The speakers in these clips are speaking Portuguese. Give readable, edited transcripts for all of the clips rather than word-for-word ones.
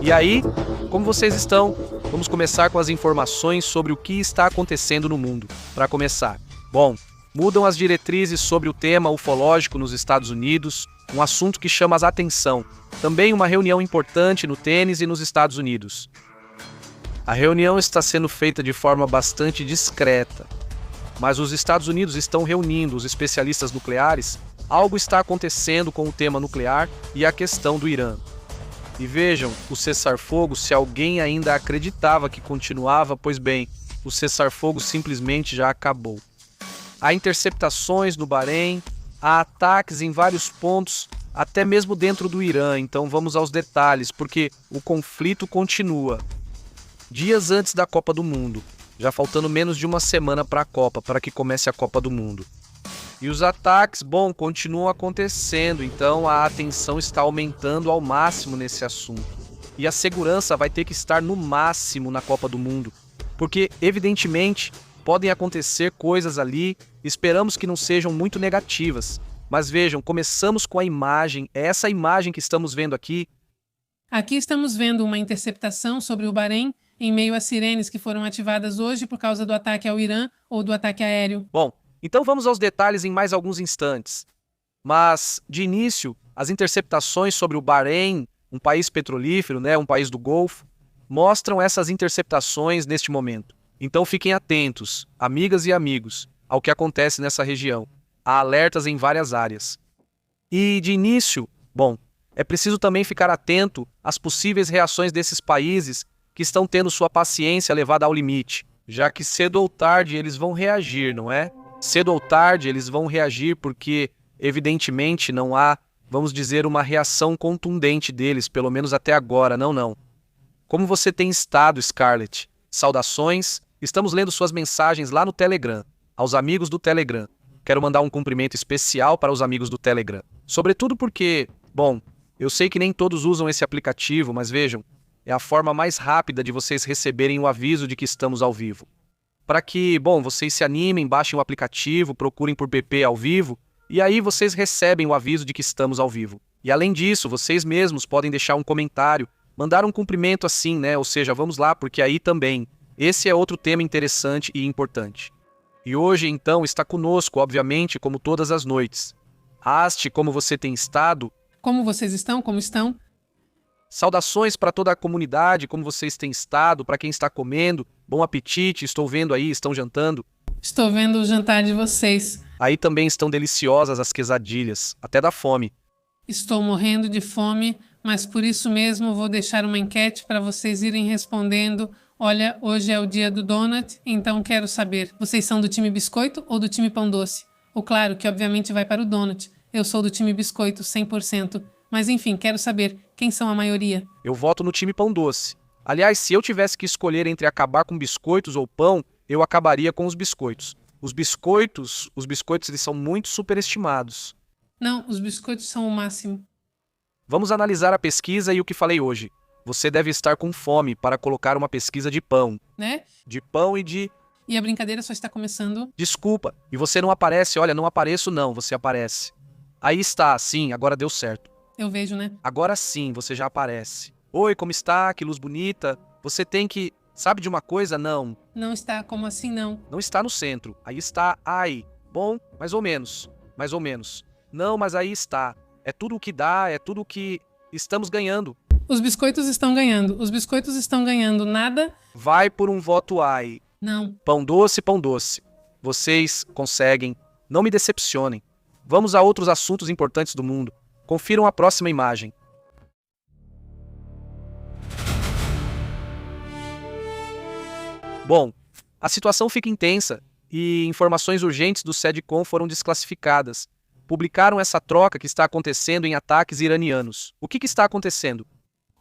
E aí, como vocês estão? Vamos começar com as informações sobre o que está acontecendo no mundo. Para começar, bom, mudam as diretrizes sobre o tema ufológico nos Estados Unidos, um assunto que chama a atenção. Também uma reunião importante no tênis e nos Estados Unidos. A reunião está sendo feita de forma bastante discreta, mas os Estados Unidos estão reunindo os especialistas nucleares. Algo está acontecendo com o tema nuclear e a questão do Irã. E vejam, o cessar-fogo, se alguém ainda acreditava que continuava, pois bem, o cessar-fogo simplesmente já acabou. Há interceptações no Bahrein, há ataques em vários pontos, até mesmo dentro do Irã. Então vamos aos detalhes, porque o conflito continua. Dias antes da Copa do Mundo, já faltando menos de uma semana para a Copa, para que comece a Copa do Mundo. E os ataques, bom, continuam acontecendo, então a atenção está aumentando ao máximo nesse assunto. E a segurança vai ter que estar no máximo na Copa do Mundo, porque, evidentemente, podem acontecer coisas ali, esperamos que não sejam muito negativas. Mas vejam, começamos com a imagem, é essa imagem que estamos vendo aqui. Aqui estamos vendo uma interceptação sobre o Bahrein, em meio às sirenes que foram ativadas hoje por causa do ataque ao Irã ou do ataque aéreo. Bom, então vamos aos detalhes em mais alguns instantes. Mas, de início, as interceptações sobre o Bahrein, um país petrolífero, um país do Golfo, mostram essas interceptações neste momento. Então fiquem atentos, amigas e amigos, ao que acontece nessa região. Há alertas em várias áreas. E, de início, bom, é preciso também ficar atento às possíveis reações desses países que estão tendo sua paciência levada ao limite, já que cedo ou tarde eles vão reagir, não é? Cedo ou tarde eles vão reagir porque, evidentemente, não há, vamos dizer, uma reação contundente deles, pelo menos até agora, não. Como você tem estado, Scarlett? Saudações, estamos lendo suas mensagens lá no Telegram, aos amigos do Telegram. Quero mandar um cumprimento especial para os amigos do Telegram. Sobretudo porque, bom, eu sei que nem todos usam esse aplicativo, mas vejam, é a forma mais rápida de vocês receberem o aviso de que estamos ao vivo. Para que, bom, vocês se animem, baixem o aplicativo, procurem por BP ao vivo, e aí vocês recebem o aviso de que estamos ao vivo. E além disso, vocês mesmos podem deixar um comentário, mandar um cumprimento assim, ou seja, vamos lá, porque aí também, esse é outro tema interessante e importante. E hoje, então, está conosco, obviamente, como todas as noites. Haste, como você tem estado? Como vocês estão? Como estão? Saudações para toda a comunidade, como vocês têm estado, para quem está comendo, bom apetite, estou vendo aí, estão jantando. Estou vendo o jantar de vocês. Aí também estão deliciosas as quesadilhas, até dá fome. Estou morrendo de fome, mas por isso mesmo vou deixar uma enquete para vocês irem respondendo. Olha, hoje é o dia do donut, então quero saber, vocês são do time biscoito ou do time pão doce? O claro que obviamente vai para o donut. Eu sou do time biscoito, 100%. Mas enfim, quero saber, quem são a maioria? Eu voto no time pão doce. Aliás, se eu tivesse que escolher entre acabar com biscoitos ou pão, eu acabaria com os biscoitos. Os biscoitos eles são muito superestimados. Não, os biscoitos são o máximo. Vamos analisar a pesquisa e o que falei hoje. Você deve estar com fome para colocar uma pesquisa de pão. Né? De pão e de... E a brincadeira só está começando. Desculpa, e você não aparece, olha, não apareço não, você aparece. Aí está, sim, agora deu certo. Eu vejo, né? Agora sim, você já aparece. Oi, como está? Que luz bonita. Você tem que... Sabe de uma coisa? Não. Não está, como assim não? Não está no centro. Aí está, ai. Bom, mais ou menos. Mais ou menos. Não, mas aí está. É tudo o que dá, é tudo o que estamos ganhando. Os biscoitos estão ganhando. Os biscoitos estão ganhando. Nada? Vai por um voto ai. Não. Pão doce, pão doce. Vocês conseguem. Não me decepcionem. Vamos a outros assuntos importantes do mundo. Confiram a próxima imagem. Bom, a situação fica intensa e informações urgentes do SEDCOM foram desclassificadas. Publicaram essa troca que está acontecendo em ataques iranianos. O que está acontecendo?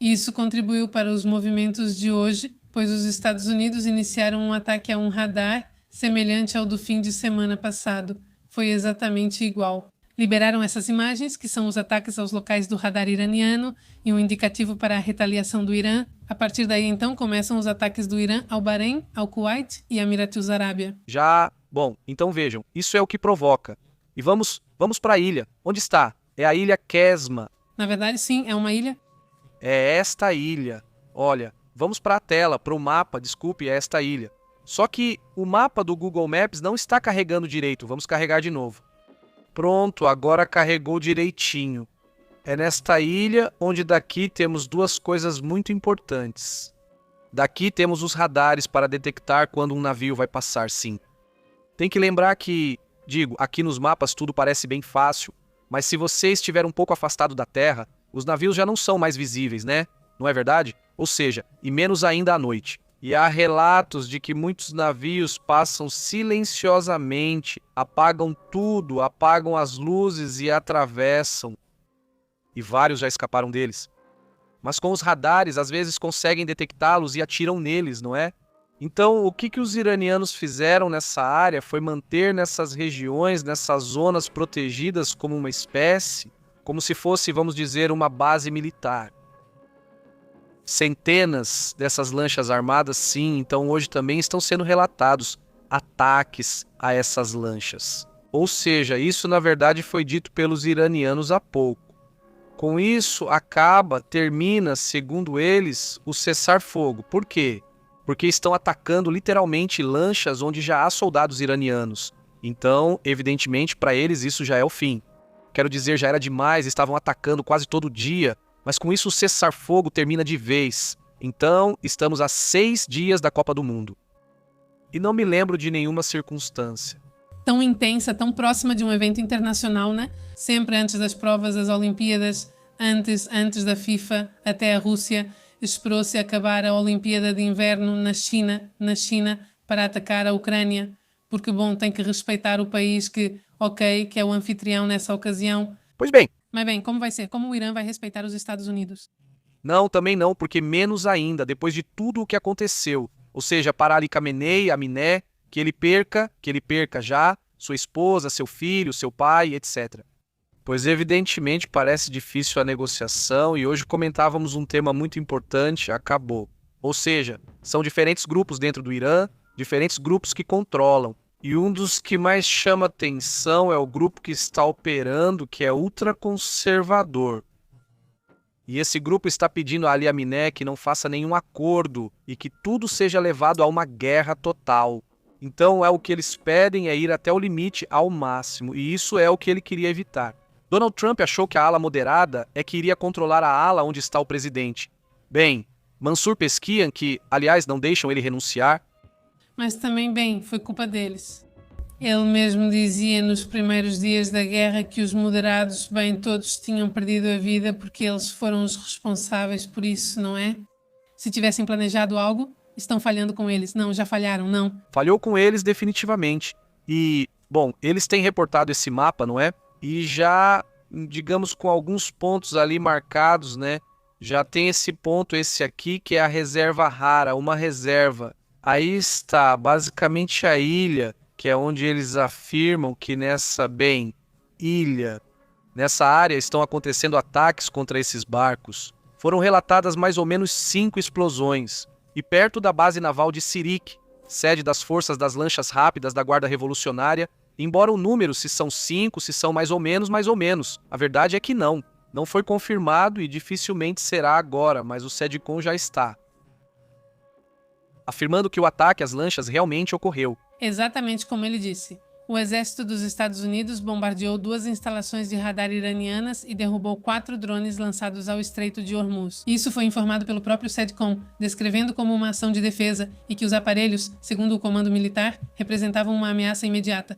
Isso contribuiu para os movimentos de hoje, pois os Estados Unidos iniciaram um ataque a um radar semelhante ao do fim de semana passado. Foi exatamente igual. Liberaram essas imagens, que são os ataques aos locais do radar iraniano e um indicativo para a retaliação do Irã. A partir daí, então, começam os ataques do Irã ao Bahrein, ao Kuwait e a Emirados Arábia. Bom, então vejam, isso é o que provoca. E vamos para a ilha. Onde está? É a ilha Kesma. Na verdade, sim, é uma ilha. É esta ilha. Olha, vamos para a tela, para o mapa, desculpe, é esta ilha. Só que o mapa do Google Maps não está carregando direito, vamos carregar de novo. Pronto, agora carregou direitinho. É nesta ilha onde daqui temos duas coisas muito importantes. Daqui temos os radares para detectar quando um navio vai passar, sim. Tem que lembrar que, aqui nos mapas tudo parece bem fácil, mas se você estiver um pouco afastado da terra, os navios já não são mais visíveis, né? Não é verdade? Ou seja, e menos ainda à noite. E há relatos de que muitos navios passam silenciosamente, apagam tudo, apagam as luzes e atravessam. E vários já escaparam deles. Mas com os radares, às vezes conseguem detectá-los e atiram neles, não é? Então, o que os iranianos fizeram nessa área foi manter nessas regiões, nessas zonas protegidas como uma espécie, como se fosse, vamos dizer, uma base militar. Centenas dessas lanchas armadas, sim, então hoje também estão sendo relatados ataques a essas lanchas. Ou seja, isso na verdade foi dito pelos iranianos há pouco. Com isso, termina, segundo eles, o cessar-fogo. Por quê? Porque estão atacando literalmente lanchas onde já há soldados iranianos. Então, evidentemente, para eles isso já é o fim. Quero dizer, já era demais, estavam atacando quase todo dia. Mas com isso o cessar-fogo termina de vez. Então, estamos a 6 dias da Copa do Mundo. E não me lembro de nenhuma circunstância. Tão intensa, tão próxima de um evento internacional, né? Sempre antes das provas das Olimpíadas, antes da FIFA, até a Rússia, esperou-se acabar a Olimpíada de Inverno na China, para atacar a Ucrânia. Porque, bom, tem que respeitar o país que é o anfitrião nessa ocasião. Pois bem. Mas bem, como vai ser? Como o Irã vai respeitar os Estados Unidos? Não, também não, porque menos ainda, depois de tudo o que aconteceu. Ou seja, para Ali Khamenei, Aminé, que ele perca já sua esposa, seu filho, seu pai, etc. Pois evidentemente parece difícil a negociação e hoje comentávamos um tema muito importante, acabou. Ou seja, são diferentes grupos dentro do Irã, diferentes grupos que controlam. E um dos que mais chama atenção é o grupo que está operando, que é ultraconservador. E esse grupo está pedindo a Ali Khamenei que não faça nenhum acordo e que tudo seja levado a uma guerra total. Então o que eles pedem é ir até o limite ao máximo, e isso é o que ele queria evitar. Donald Trump achou que a ala moderada é que iria controlar a ala onde está o presidente. Bem, Mansur Pezeshkian, que, aliás, não deixam ele renunciar. Mas também, bem, foi culpa deles. Ele mesmo dizia nos primeiros dias da guerra que os moderados, bem, todos tinham perdido a vida porque eles foram os responsáveis por isso, não é? Se tivessem planejado algo, estão falhando com eles. Não, já falharam, não. Falhou com eles definitivamente. E, bom, eles têm reportado esse mapa, não é? E já, digamos, com alguns pontos ali marcados, né? Já tem esse ponto, esse aqui, que é a reserva rara, uma reserva. Aí está, basicamente, a ilha, que é onde eles afirmam que nessa área estão acontecendo ataques contra esses barcos. Foram relatadas mais ou menos 5 explosões. E perto da base naval de Sirik, sede das forças das lanchas rápidas da Guarda Revolucionária, embora o número, se são 5, se são mais ou menos. A verdade é que não. Não foi confirmado e dificilmente será agora, mas o SEDCOM já está afirmando que o ataque às lanchas realmente ocorreu. Exatamente como ele disse. O exército dos Estados Unidos bombardeou 2 instalações de radar iranianas e derrubou 4 drones lançados ao Estreito de Hormuz. Isso foi informado pelo próprio SEDCOM, descrevendo como uma ação de defesa e que os aparelhos, segundo o comando militar, representavam uma ameaça imediata.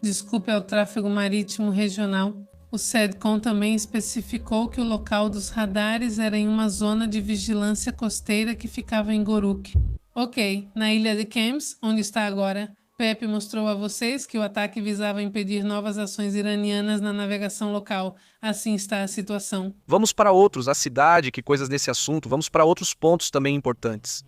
Desculpe ao tráfego marítimo regional. O SEDCOM também especificou que o local dos radares era em uma zona de vigilância costeira que ficava em Goruk. Ok, na ilha de Kems, onde está agora, Pepe mostrou a vocês que o ataque visava impedir novas ações iranianas na navegação local. Assim está a situação. Vamos para outros, a cidade, que coisas nesse assunto, vamos para outros pontos também importantes.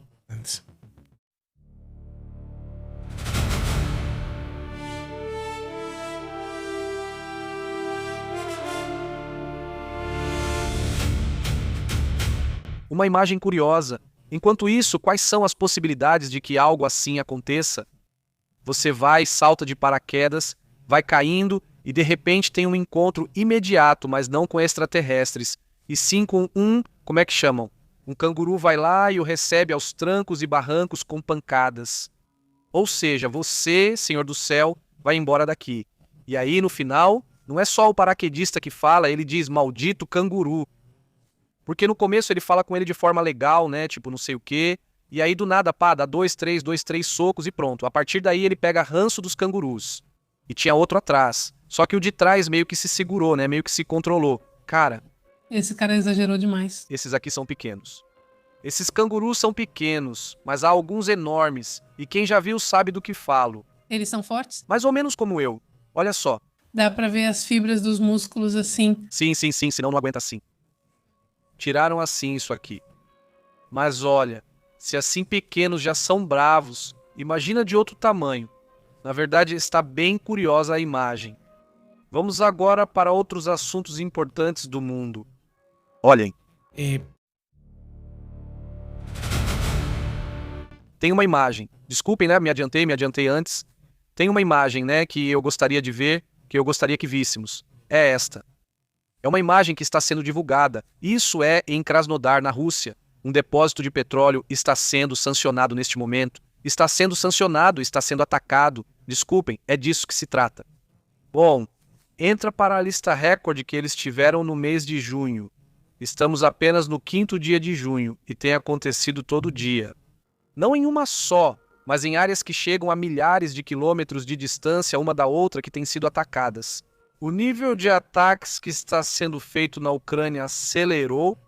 Uma imagem curiosa. Enquanto isso, quais são as possibilidades de que algo assim aconteça? Você vai, salta de paraquedas, vai caindo e de repente tem um encontro imediato, mas não com extraterrestres, e sim com como é que chamam? Um canguru vai lá e o recebe aos trancos e barrancos com pancadas. Ou seja, você, Senhor do Céu, vai embora daqui. E aí, no final, não é só o paraquedista que fala, ele diz, maldito canguru. Porque no começo ele fala com ele de forma legal, né, tipo não sei o quê, e aí do nada, pá, dá 2, 3 socos e pronto. A partir daí ele pega ranço dos cangurus. E tinha outro atrás. Só que o de trás meio que se segurou, né, meio que se controlou. Cara, Esse cara exagerou demais. esses aqui são pequenos. Esses cangurus são pequenos, mas há alguns enormes, e quem já viu sabe do que falo. Eles são fortes? Mais ou menos como eu. Olha só. Dá pra ver as fibras dos músculos assim. Sim, senão não aguenta assim. Tiraram assim isso aqui. Mas olha, se assim pequenos já são bravos, imagina de outro tamanho. Na verdade, está bem curiosa a imagem. Vamos agora para outros assuntos importantes do mundo. Olhem. Tem uma imagem. Desculpem, né? Me adiantei antes. Tem uma imagem, né, que eu gostaria de ver, que eu gostaria que víssemos. É esta. É uma imagem que está sendo divulgada. Isso é em Krasnodar, na Rússia. Um depósito de petróleo está sendo sancionado neste momento. Está sendo sancionado, está sendo atacado. Desculpem, é disso que se trata. Bom, entra para a lista recorde que eles tiveram no mês de junho. Estamos apenas no 5º dia de junho e tem acontecido todo dia. Não em uma só, mas em áreas que chegam a milhares de quilômetros de distância uma da outra que têm sido atacadas. O nível de ataques que está sendo feito na Ucrânia acelerou,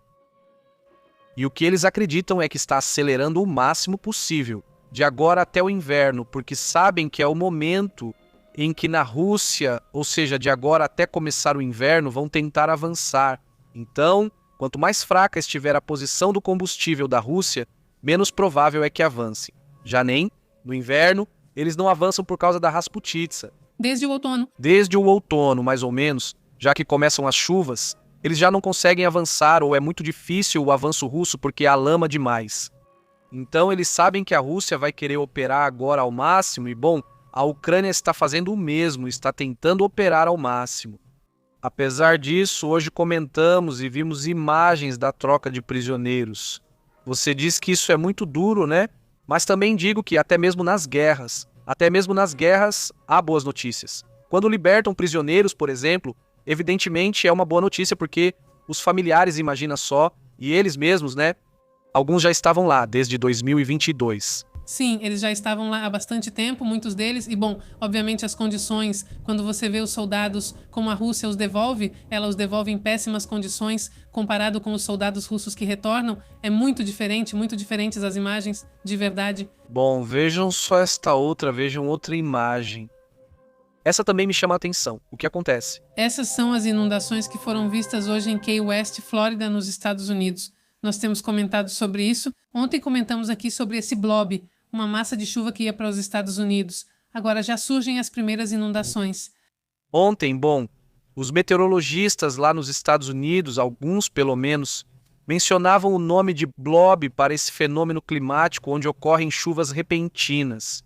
e o que eles acreditam é que está acelerando o máximo possível, de agora até o inverno, porque sabem que é o momento em que na Rússia, ou seja, de agora até começar o inverno, vão tentar avançar. Então, quanto mais fraca estiver a posição do combustível da Rússia, menos provável é que avance. Já nem, no inverno, eles não avançam por causa da Rasputitsa. Desde o outono. Desde o outono, mais ou menos, já que começam as chuvas, eles já não conseguem avançar ou é muito difícil o avanço russo porque há lama demais. Então eles sabem que a Rússia vai querer operar agora ao máximo e, bom, a Ucrânia está fazendo o mesmo, está tentando operar ao máximo. Apesar disso, hoje comentamos e vimos imagens da troca de prisioneiros. Você diz que isso é muito duro, né? Mas também digo que até mesmo nas guerras há boas notícias. Quando libertam prisioneiros, por exemplo, evidentemente é uma boa notícia porque os familiares, imagina só, e eles mesmos, né? Alguns já estavam lá desde 2022. Sim, eles já estavam lá há bastante tempo, muitos deles, e bom, obviamente as condições, quando você vê os soldados, como a Rússia os devolve, ela os devolve em péssimas condições, comparado com os soldados russos que retornam, é muito diferentes as imagens, de verdade. Bom, vejam só vejam outra imagem. Essa também me chama a atenção. O que acontece? Essas são as inundações que foram vistas hoje em Key West, Flórida, nos Estados Unidos. Nós temos comentado sobre isso. Ontem comentamos aqui sobre esse blob, uma massa de chuva que ia para os Estados Unidos. Agora já surgem as primeiras inundações. Ontem, bom, os meteorologistas lá nos Estados Unidos, alguns pelo menos, mencionavam o nome de blob para esse fenômeno climático onde ocorrem chuvas repentinas.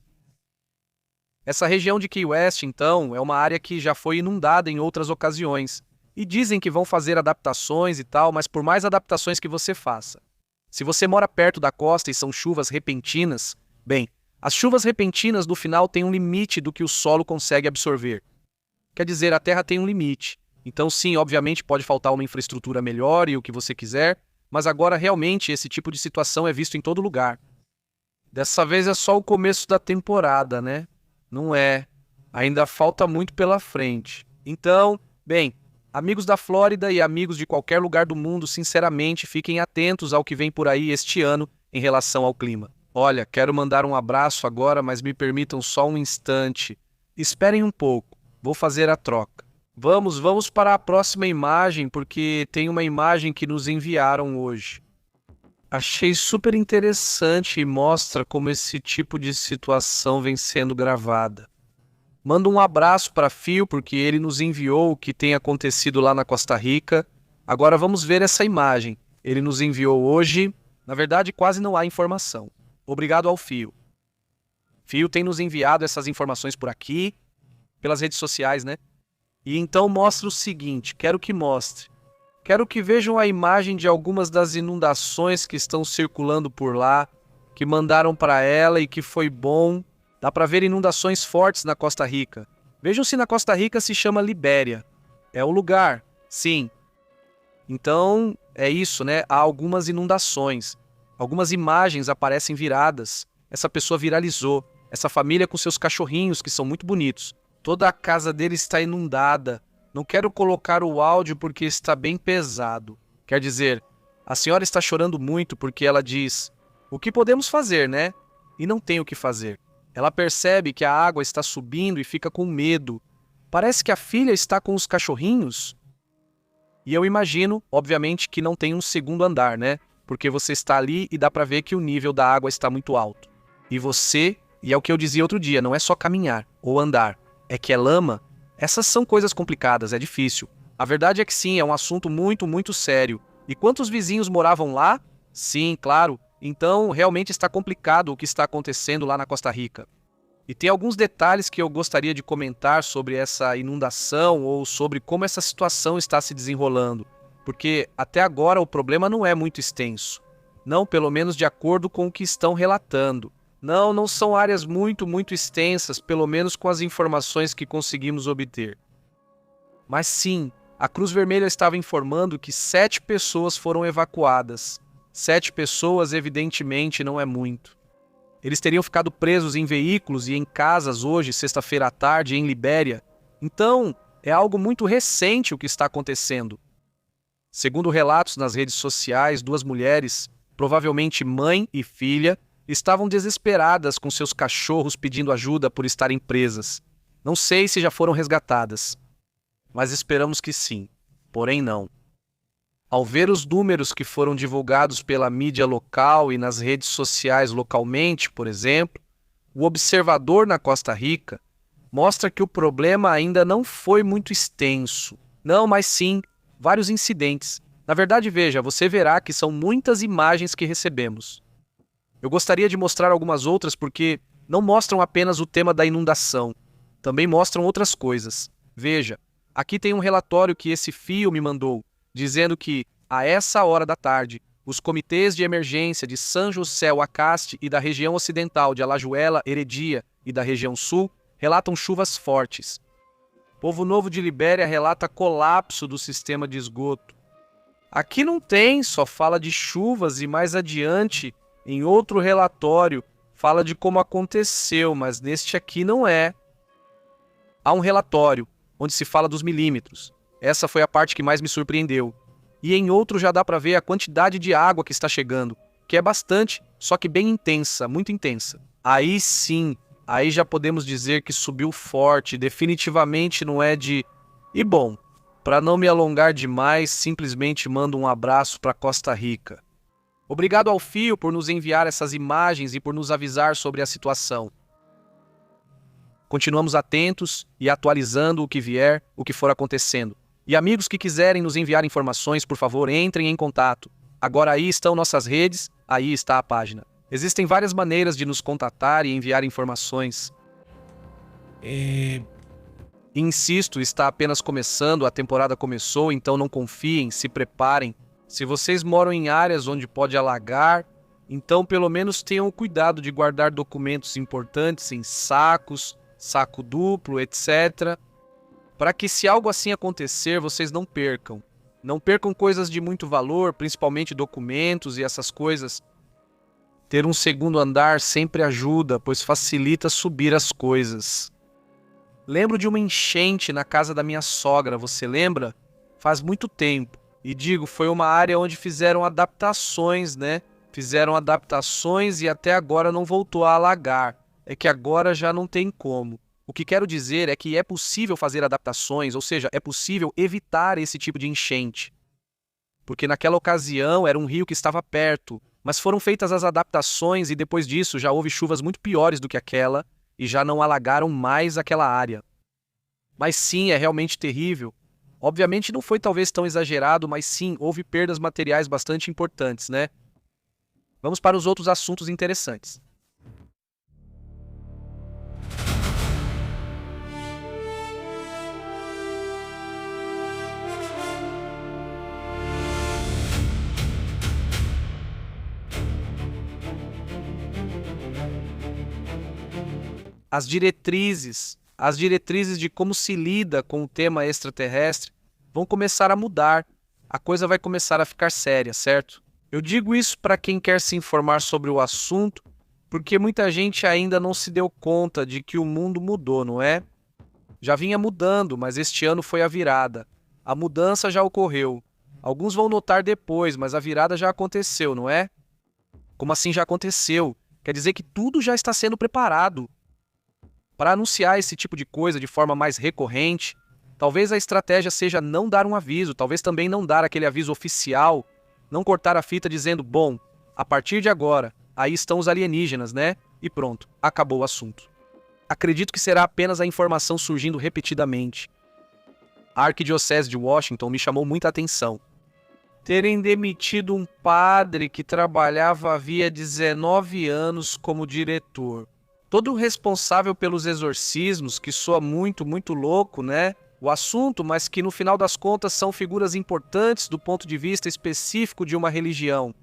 Essa região de Key West, então, é uma área que já foi inundada em outras ocasiões. E dizem que vão fazer adaptações e tal, mas por mais adaptações que você faça, se você mora perto da costa e são chuvas repentinas, bem, as chuvas repentinas no final têm um limite do que o solo consegue absorver. Quer dizer, a terra tem um limite. Então sim, obviamente pode faltar uma infraestrutura melhor e o que você quiser, mas agora realmente esse tipo de situação é visto em todo lugar. Dessa vez é só o começo da temporada, né? Não é. Ainda falta muito pela frente. Então, bem, amigos da Flórida e amigos de qualquer lugar do mundo, sinceramente, fiquem atentos ao que vem por aí este ano em relação ao clima. Olha, quero mandar um abraço agora, mas me permitam só um instante. Esperem um pouco, vou fazer a troca. Vamos para a próxima imagem, porque tem uma imagem que nos enviaram hoje. Achei super interessante e mostra como esse tipo de situação vem sendo gravada. Manda um abraço para Fio, porque ele nos enviou o que tem acontecido lá na Costa Rica. Agora vamos ver essa imagem. Ele nos enviou hoje. Na verdade, quase não há informação. Obrigado ao Fio. Fio tem nos enviado essas informações por aqui, pelas redes sociais, né? E então mostra o seguinte, quero que vejam a imagem de algumas das inundações que estão circulando por lá, que mandaram para ela e que foi bom. Dá para ver inundações fortes na Costa Rica. Vejam se na Costa Rica se chama Libéria. É o lugar, sim. Então, é isso, né? Há algumas inundações. Algumas imagens aparecem viradas. Essa pessoa viralizou. Essa família com seus cachorrinhos, que são muito bonitos. Toda a casa dele está inundada. Não quero colocar o áudio porque está bem pesado. Quer dizer, a senhora está chorando muito porque ela diz: o que podemos fazer, né? E não tem o que fazer. Ela percebe que a água está subindo e fica com medo. Parece que a filha está com os cachorrinhos. E eu imagino, obviamente, que não tem um segundo andar, né? Porque você está ali e dá para ver que o nível da água está muito alto. E é o que eu dizia outro dia, não é só caminhar ou andar, é que é lama. Essas são coisas complicadas, é difícil. A verdade é que sim, é um assunto muito, muito sério. E quantos vizinhos moravam lá? Sim, claro. Então, realmente está complicado o que está acontecendo lá na Costa Rica. E tem alguns detalhes que eu gostaria de comentar sobre essa inundação ou sobre como essa situação está se desenrolando. Porque até agora o problema não é muito extenso. Não, pelo menos de acordo com o que estão relatando. Não são áreas muito, muito extensas, pelo menos com as informações que conseguimos obter. Mas sim, a Cruz Vermelha estava informando que 7 pessoas foram evacuadas. 7 pessoas, evidentemente, não é muito. Eles teriam ficado presos em veículos e em casas hoje, sexta-feira à tarde, em Libéria. Então, é algo muito recente o que está acontecendo. Segundo relatos nas redes sociais, 2 mulheres, provavelmente mãe e filha, estavam desesperadas com seus cachorros pedindo ajuda por estarem presas. Não sei se já foram resgatadas, mas esperamos que sim. Porém, não. Ao ver os números que foram divulgados pela mídia local e nas redes sociais localmente, por exemplo, o observador na Costa Rica mostra que o problema ainda não foi muito extenso. Não, mas sim, vários incidentes. Na verdade, veja, você verá que são muitas imagens que recebemos. Eu gostaria de mostrar algumas outras porque não mostram apenas o tema da inundação, também mostram outras coisas. Veja, aqui tem um relatório que esse Fio me mandou, dizendo que, a essa hora da tarde, os comitês de emergência de San José Oacaste e da região ocidental de Alajuela, Heredia e da região sul relatam chuvas fortes. Povo Novo de Libéria relata colapso do sistema de esgoto. Aqui não tem, só fala de chuvas e mais adiante, em outro relatório, fala de como aconteceu, mas neste aqui não é. Há um relatório onde se fala dos milímetros. Essa foi a parte que mais me surpreendeu. E em outro já dá para ver a quantidade de água que está chegando, que é bastante, só que bem intensa, muito intensa. Aí sim, aí já podemos dizer que subiu forte, definitivamente não é de... E bom, para não me alongar demais, simplesmente mando um abraço para Costa Rica. Obrigado ao Fio por nos enviar essas imagens e por nos avisar sobre a situação. Continuamos atentos e atualizando o que vier, o que for acontecendo. E amigos que quiserem nos enviar informações, por favor, entrem em contato. Agora aí estão nossas redes, aí está a página. Existem várias maneiras de nos contatar e enviar informações. Insisto, está apenas começando, a temporada começou, então não confiem, se preparem. Se vocês moram em áreas onde pode alagar, então pelo menos tenham o cuidado de guardar documentos importantes em sacos, saco duplo, etc. Para que se algo assim acontecer, vocês não percam. Não percam coisas de muito valor, principalmente documentos e essas coisas. Ter um segundo andar sempre ajuda, pois facilita subir as coisas. Lembro de uma enchente na casa da minha sogra, você lembra? Faz muito tempo. E digo, foi uma área onde fizeram adaptações, né? Fizeram adaptações e até agora não voltou a alagar. É que agora já não tem como. O que quero dizer é que é possível fazer adaptações, ou seja, é possível evitar esse tipo de enchente. Porque naquela ocasião era um rio que estava perto, mas foram feitas as adaptações e depois disso já houve chuvas muito piores do que aquela e já não alagaram mais aquela área. Mas sim, é realmente terrível. Obviamente não foi talvez tão exagerado, mas sim, houve perdas materiais bastante importantes, né? Vamos para os outros assuntos interessantes. As diretrizes de como se lida com o tema extraterrestre vão começar a mudar. A coisa vai começar a ficar séria, certo? Eu digo isso para quem quer se informar sobre o assunto, porque muita gente ainda não se deu conta de que o mundo mudou, não é? Já vinha mudando, mas este ano foi a virada. A mudança já ocorreu. Alguns vão notar depois, mas a virada já aconteceu, não é? Como assim já aconteceu? Quer dizer que tudo já está sendo preparado. Para anunciar esse tipo de coisa de forma mais recorrente, talvez a estratégia seja não dar um aviso, talvez também não dar aquele aviso oficial, não cortar a fita dizendo, bom, a partir de agora, aí estão os alienígenas, né? E pronto, acabou o assunto. Acredito que será apenas a informação surgindo repetidamente. A Arquidiocese de Washington me chamou muita atenção. Terem demitido um padre que trabalhava havia 19 anos como diretor. Todo responsável pelos exorcismos, que soa muito, muito louco, né? O assunto, mas que no final das contas são figuras importantes do ponto de vista específico de uma religião.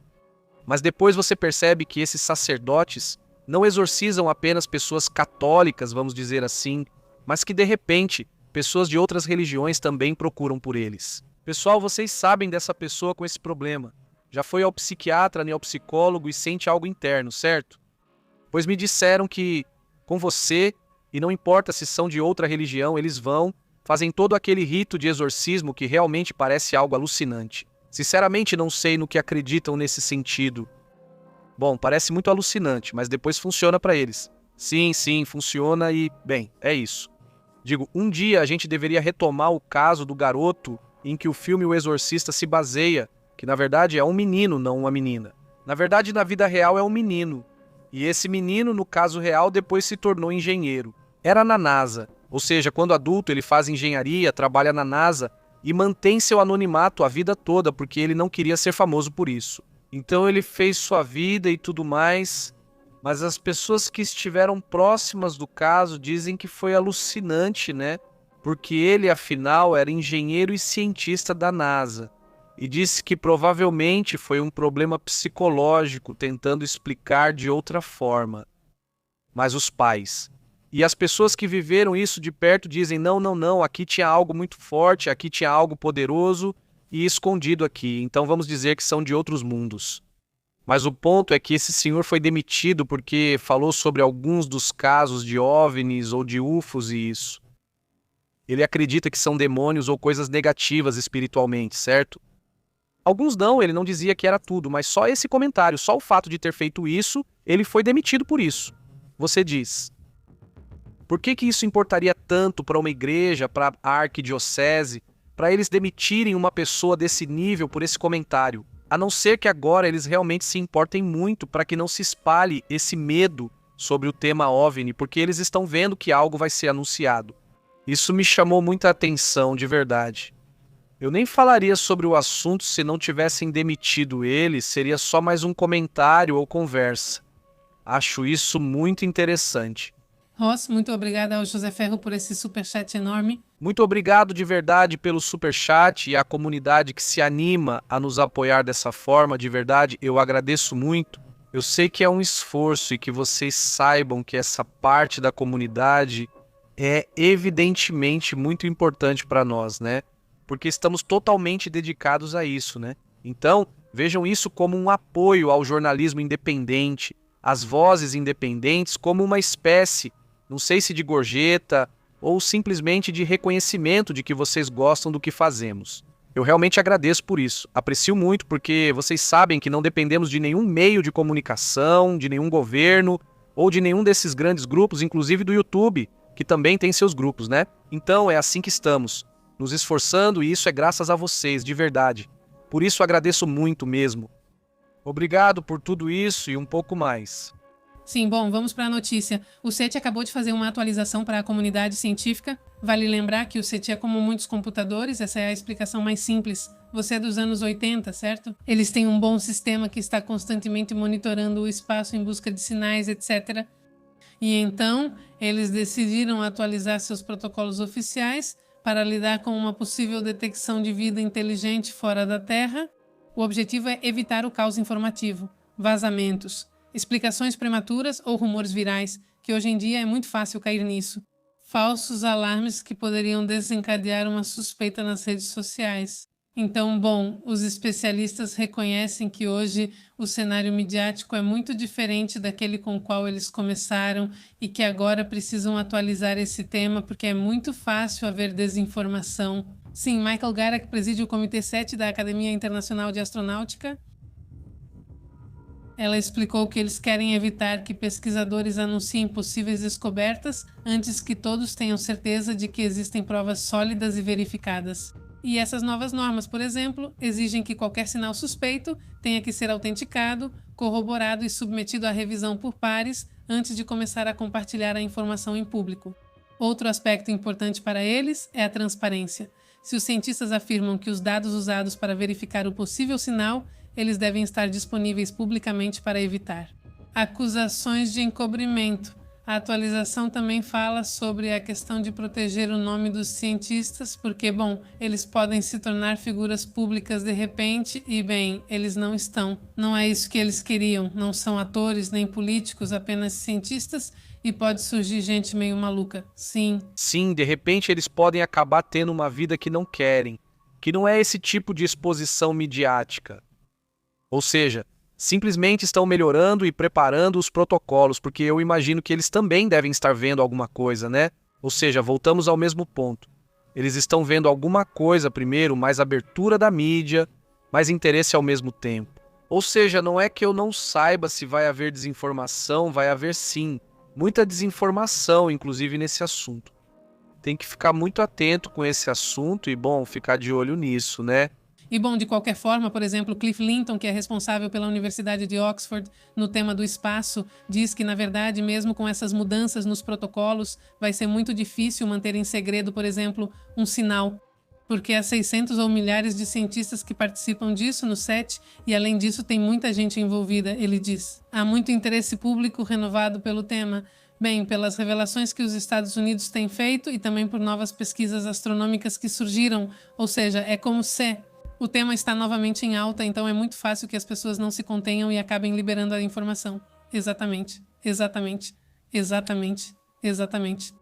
Mas depois você percebe que esses sacerdotes não exorcizam apenas pessoas católicas, vamos dizer assim, mas que de repente pessoas de outras religiões também procuram por eles. Pessoal, vocês sabem dessa pessoa com esse problema. Já foi ao psiquiatra, nem ao psicólogo e sente algo interno, certo? Pois me disseram que, com você, e não importa se são de outra religião, eles vão, fazem todo aquele rito de exorcismo que realmente parece algo alucinante. Sinceramente, não sei no que acreditam nesse sentido. Bom, parece muito alucinante, mas depois funciona para eles. Sim, funciona e, bem, é isso. Digo, um dia a gente deveria retomar o caso do garoto em que o filme O Exorcista se baseia, que na verdade é um menino, não uma menina. Na verdade, na vida real é um menino. E esse menino, no caso real, depois se tornou engenheiro. Era na NASA, ou seja, quando adulto ele faz engenharia, trabalha na NASA e mantém seu anonimato a vida toda porque ele não queria ser famoso por isso. Então ele fez sua vida e tudo mais, mas as pessoas que estiveram próximas do caso dizem que foi alucinante, né? Porque ele, afinal, era engenheiro e cientista da NASA. E disse que provavelmente foi um problema psicológico tentando explicar de outra forma. Mas os pais e as pessoas que viveram isso de perto dizem não, aqui tinha algo muito forte, aqui tinha algo poderoso e escondido aqui, então vamos dizer que são de outros mundos. Mas o ponto é que esse senhor foi demitido porque falou sobre alguns dos casos de OVNIs ou de UFOs e isso. Ele acredita que são demônios ou coisas negativas espiritualmente, certo? Alguns não, ele não dizia que era tudo, mas só esse comentário, só o fato de ter feito isso, ele foi demitido por isso. Você diz, por que isso importaria tanto para uma igreja, para a arquidiocese, para eles demitirem uma pessoa desse nível por esse comentário? A não ser que agora eles realmente se importem muito para que não se espalhe esse medo sobre o tema OVNI, porque eles estão vendo que algo vai ser anunciado. Isso me chamou muita atenção, de verdade. Eu nem falaria sobre o assunto se não tivessem demitido ele, seria só mais um comentário ou conversa. Acho isso muito interessante. Ross, muito obrigada ao José Ferro por esse superchat enorme. Muito obrigado de verdade pelo superchat e a comunidade que se anima a nos apoiar dessa forma, de verdade, eu agradeço muito. Eu sei que é um esforço e que vocês saibam que essa parte da comunidade é evidentemente muito importante para nós, né? Porque estamos totalmente dedicados a isso, né? Então, vejam isso como um apoio ao jornalismo independente, às vozes independentes, como uma espécie, não sei se de gorjeta ou simplesmente de reconhecimento de que vocês gostam do que fazemos. Eu realmente agradeço por isso, aprecio muito porque vocês sabem que não dependemos de nenhum meio de comunicação, de nenhum governo ou de nenhum desses grandes grupos, inclusive do YouTube, que também tem seus grupos, né? Então é assim que estamos, nos esforçando e isso é graças a vocês, de verdade. Por isso agradeço muito mesmo. Obrigado por tudo isso e um pouco mais. Sim, bom, vamos para a notícia. O CET acabou de fazer uma atualização para a comunidade científica Vale lembrar que o CETI é como muitos computadores, essa é a explicação mais simples. Você é dos anos 80, certo? Eles têm um bom sistema que está constantemente monitorando o espaço em busca de sinais, etc. E então, eles decidiram atualizar seus protocolos oficiais para lidar com uma possível detecção de vida inteligente fora da Terra. O objetivo é evitar o caos informativo, vazamentos, explicações prematuras ou rumores virais, que hoje em dia é muito fácil cair nisso. Falsos alarmes que poderiam desencadear uma suspeita nas redes sociais. Então, bom, os especialistas reconhecem que hoje o cenário midiático é muito diferente daquele com o qual eles começaram e que agora precisam atualizar esse tema porque é muito fácil haver desinformação. Sim, Michael Gara, que preside o Comitê 7 da Academia Internacional de Astronáutica, ela explicou que eles querem evitar que pesquisadores anunciem possíveis descobertas antes que todos tenham certeza de que existem provas sólidas e verificadas. E essas novas normas, por exemplo, exigem que qualquer sinal suspeito tenha que ser autenticado, corroborado e submetido à revisão por pares antes de começar a compartilhar a informação em público. Outro aspecto importante para eles é a transparência. Se os cientistas afirmam que os dados usados para verificar o possível sinal eles devem estar disponíveis publicamente para evitar. Acusações de encobrimento. A atualização também fala sobre a questão de proteger o nome dos cientistas, porque, bom, eles podem se tornar figuras públicas de repente e, bem, eles não estão. Não é isso que eles queriam. Não são atores nem políticos, apenas cientistas e pode surgir gente meio maluca. Sim. Sim, de repente eles podem acabar tendo uma vida que não querem, que não é esse tipo de exposição midiática. Ou seja, simplesmente estão melhorando e preparando os protocolos, porque eu imagino que eles também devem estar vendo alguma coisa, né? Ou seja, voltamos ao mesmo ponto. Eles estão vendo alguma coisa primeiro, mais abertura da mídia, mais interesse ao mesmo tempo. Ou seja, não é que eu não saiba se vai haver desinformação, vai haver sim. Muita desinformação, inclusive nesse assunto. Tem que ficar muito atento com esse assunto e, bom, ficar de olho nisso, né? E bom, de qualquer forma, por exemplo, Cliff Linton, que é responsável pela Universidade de Oxford no tema do espaço, diz que, na verdade, mesmo com essas mudanças nos protocolos, vai ser muito difícil manter em segredo, por exemplo, um sinal, porque há 600 ou milhares de cientistas que participam disso no SET e, além disso, tem muita gente envolvida, ele diz. Há muito interesse público renovado pelo tema, bem, pelas revelações que os Estados Unidos têm feito e também por novas pesquisas astronômicas que surgiram, ou seja, é como se o tema está novamente em alta, então é muito fácil que as pessoas não se contenham e acabem liberando a informação. Exatamente, exatamente, exatamente, exatamente.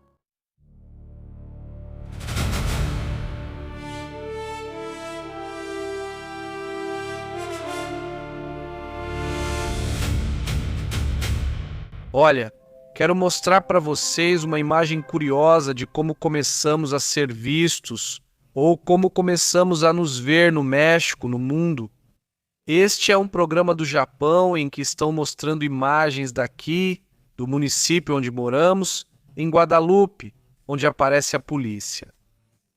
Olha, quero mostrar para vocês uma imagem curiosa de como começamos a ser vistos ou como começamos a nos ver no México, no mundo. Este é um programa do Japão em que estão mostrando imagens daqui, do município onde moramos, em Guadalupe, onde aparece a polícia.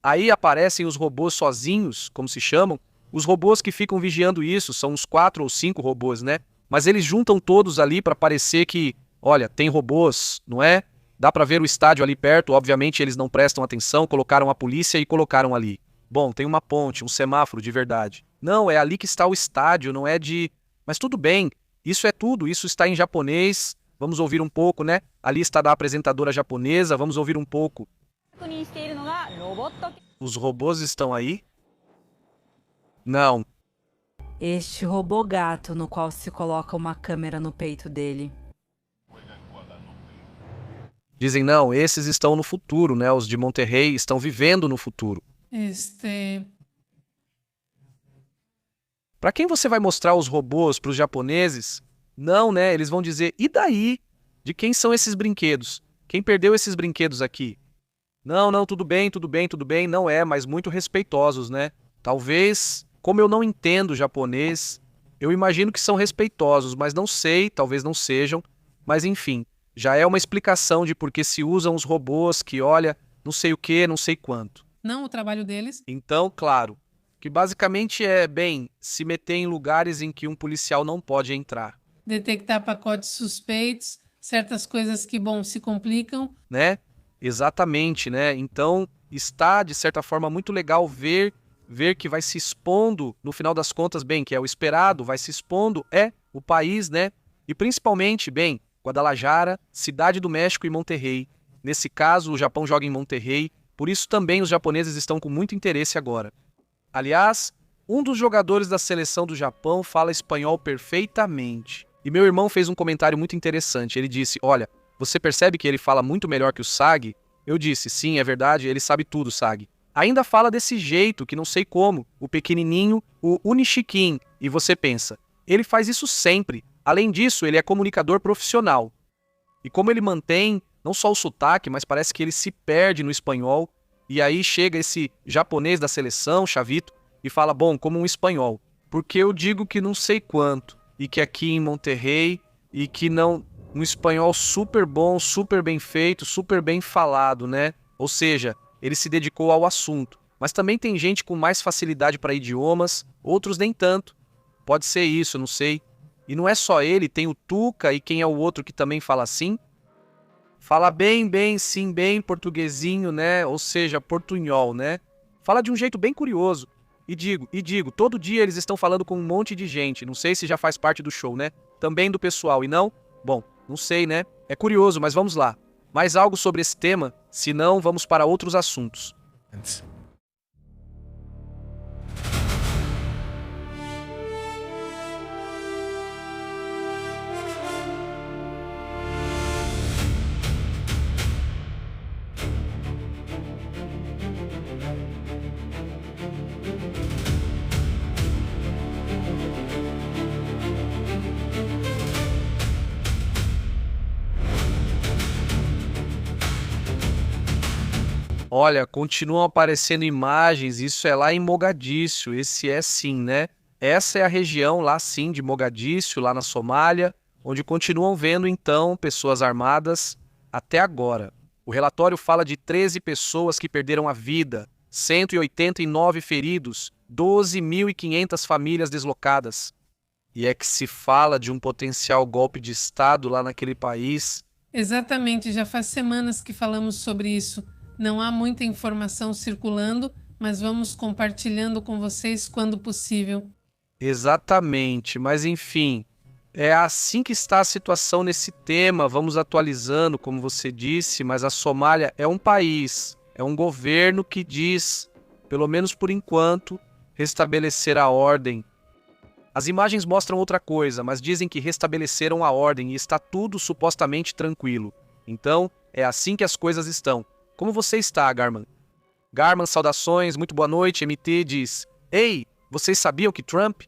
Aí aparecem os robôs sozinhos, como se chamam, os robôs que ficam vigiando isso, são uns 4 ou 5 robôs, né? Mas eles juntam todos ali para parecer que, olha, tem robôs, não é? Dá para ver o estádio ali perto, obviamente eles não prestam atenção, colocaram a polícia e colocaram ali. Bom, tem uma ponte, um semáforo de verdade. Não, é ali que está o estádio, não é de... Mas tudo bem, isso é tudo, isso está em japonês. Vamos ouvir um pouco, né? Ali está da apresentadora japonesa, vamos ouvir um pouco. Os robôs estão aí? Não. Este robô gato no qual se coloca uma câmera no peito dele. Dizem, não, esses estão no futuro, né? Os de Monterrey estão vivendo no futuro. Para quem você vai mostrar os robôs para os japoneses? Não, né? Eles vão dizer, e daí? De quem são esses brinquedos? Quem perdeu esses brinquedos aqui? Não, tudo bem, não é, mas muito respeitosos, né? Talvez, como eu não entendo japonês, eu imagino que são respeitosos, mas não sei, talvez não sejam, mas enfim, já é uma explicação de por que se usam os robôs que, olha, não sei o que, não sei quanto. Não o trabalho deles. Então, claro, que basicamente é, bem, se meter em lugares em que um policial não pode entrar. Detectar pacotes suspeitos, certas coisas que, bom, se complicam. Né? Exatamente, né? Então, está, de certa forma, muito legal ver que vai se expondo, no final das contas, bem, que é o esperado, vai se expondo, o país, né? E principalmente, bem, Guadalajara, Cidade do México e Monterrey. Nesse caso, o Japão joga em Monterrey, por isso também os japoneses estão com muito interesse agora. Aliás, um dos jogadores da seleção do Japão fala espanhol perfeitamente. E meu irmão fez um comentário muito interessante. Ele disse, olha, você percebe que ele fala muito melhor que o Sag? Eu disse, sim, é verdade, ele sabe tudo, Sag. Ainda fala desse jeito, que não sei como, o pequenininho, o Unishikin. E você pensa, ele faz isso sempre. Além disso, ele é comunicador profissional. E como ele mantém não só o sotaque, mas parece que ele se perde no espanhol, e aí chega esse japonês da seleção, Chavito, e fala, bom, como um espanhol. Porque eu digo que não sei quanto, e que aqui em Monterrey, e que não... um espanhol super bom, super bem feito, super bem falado, né? Ou seja, ele se dedicou ao assunto. Mas também tem gente com mais facilidade para idiomas, outros nem tanto. Pode ser isso, não sei. E não é só ele, tem o Tuca e quem é o outro que também fala assim. Fala bem, sim, bem portuguesinho, né? Ou seja, portunhol, né? Fala de um jeito bem curioso. E digo, todo dia eles estão falando com um monte de gente. Não sei se já faz parte do show, né? Também do pessoal, e não? Bom, não sei, né? É curioso, mas vamos lá. Mais algo sobre esse tema? Se não, vamos para outros assuntos. Olha, continuam aparecendo imagens, isso é lá em Mogadíscio, esse é sim, né? Essa é a região lá sim de Mogadíscio, lá na Somália, onde continuam vendo então pessoas armadas até agora. O relatório fala de 13 pessoas que perderam a vida, 189 feridos, 12.500 famílias deslocadas. E é que se fala de um potencial golpe de Estado lá naquele país. Exatamente, já faz semanas que falamos sobre isso. Não há muita informação circulando, mas vamos compartilhando com vocês quando possível. Exatamente, mas enfim, é assim que está a situação nesse tema. Vamos atualizando, como você disse, mas a Somália é um país, é um governo que diz, pelo menos por enquanto, restabelecer a ordem. As imagens mostram outra coisa, mas dizem que restabeleceram a ordem e está tudo supostamente tranquilo. Então, é assim que as coisas estão. Como você está, Garman? Garman, saudações, muito boa noite. MT diz, ei, vocês sabiam que Trump...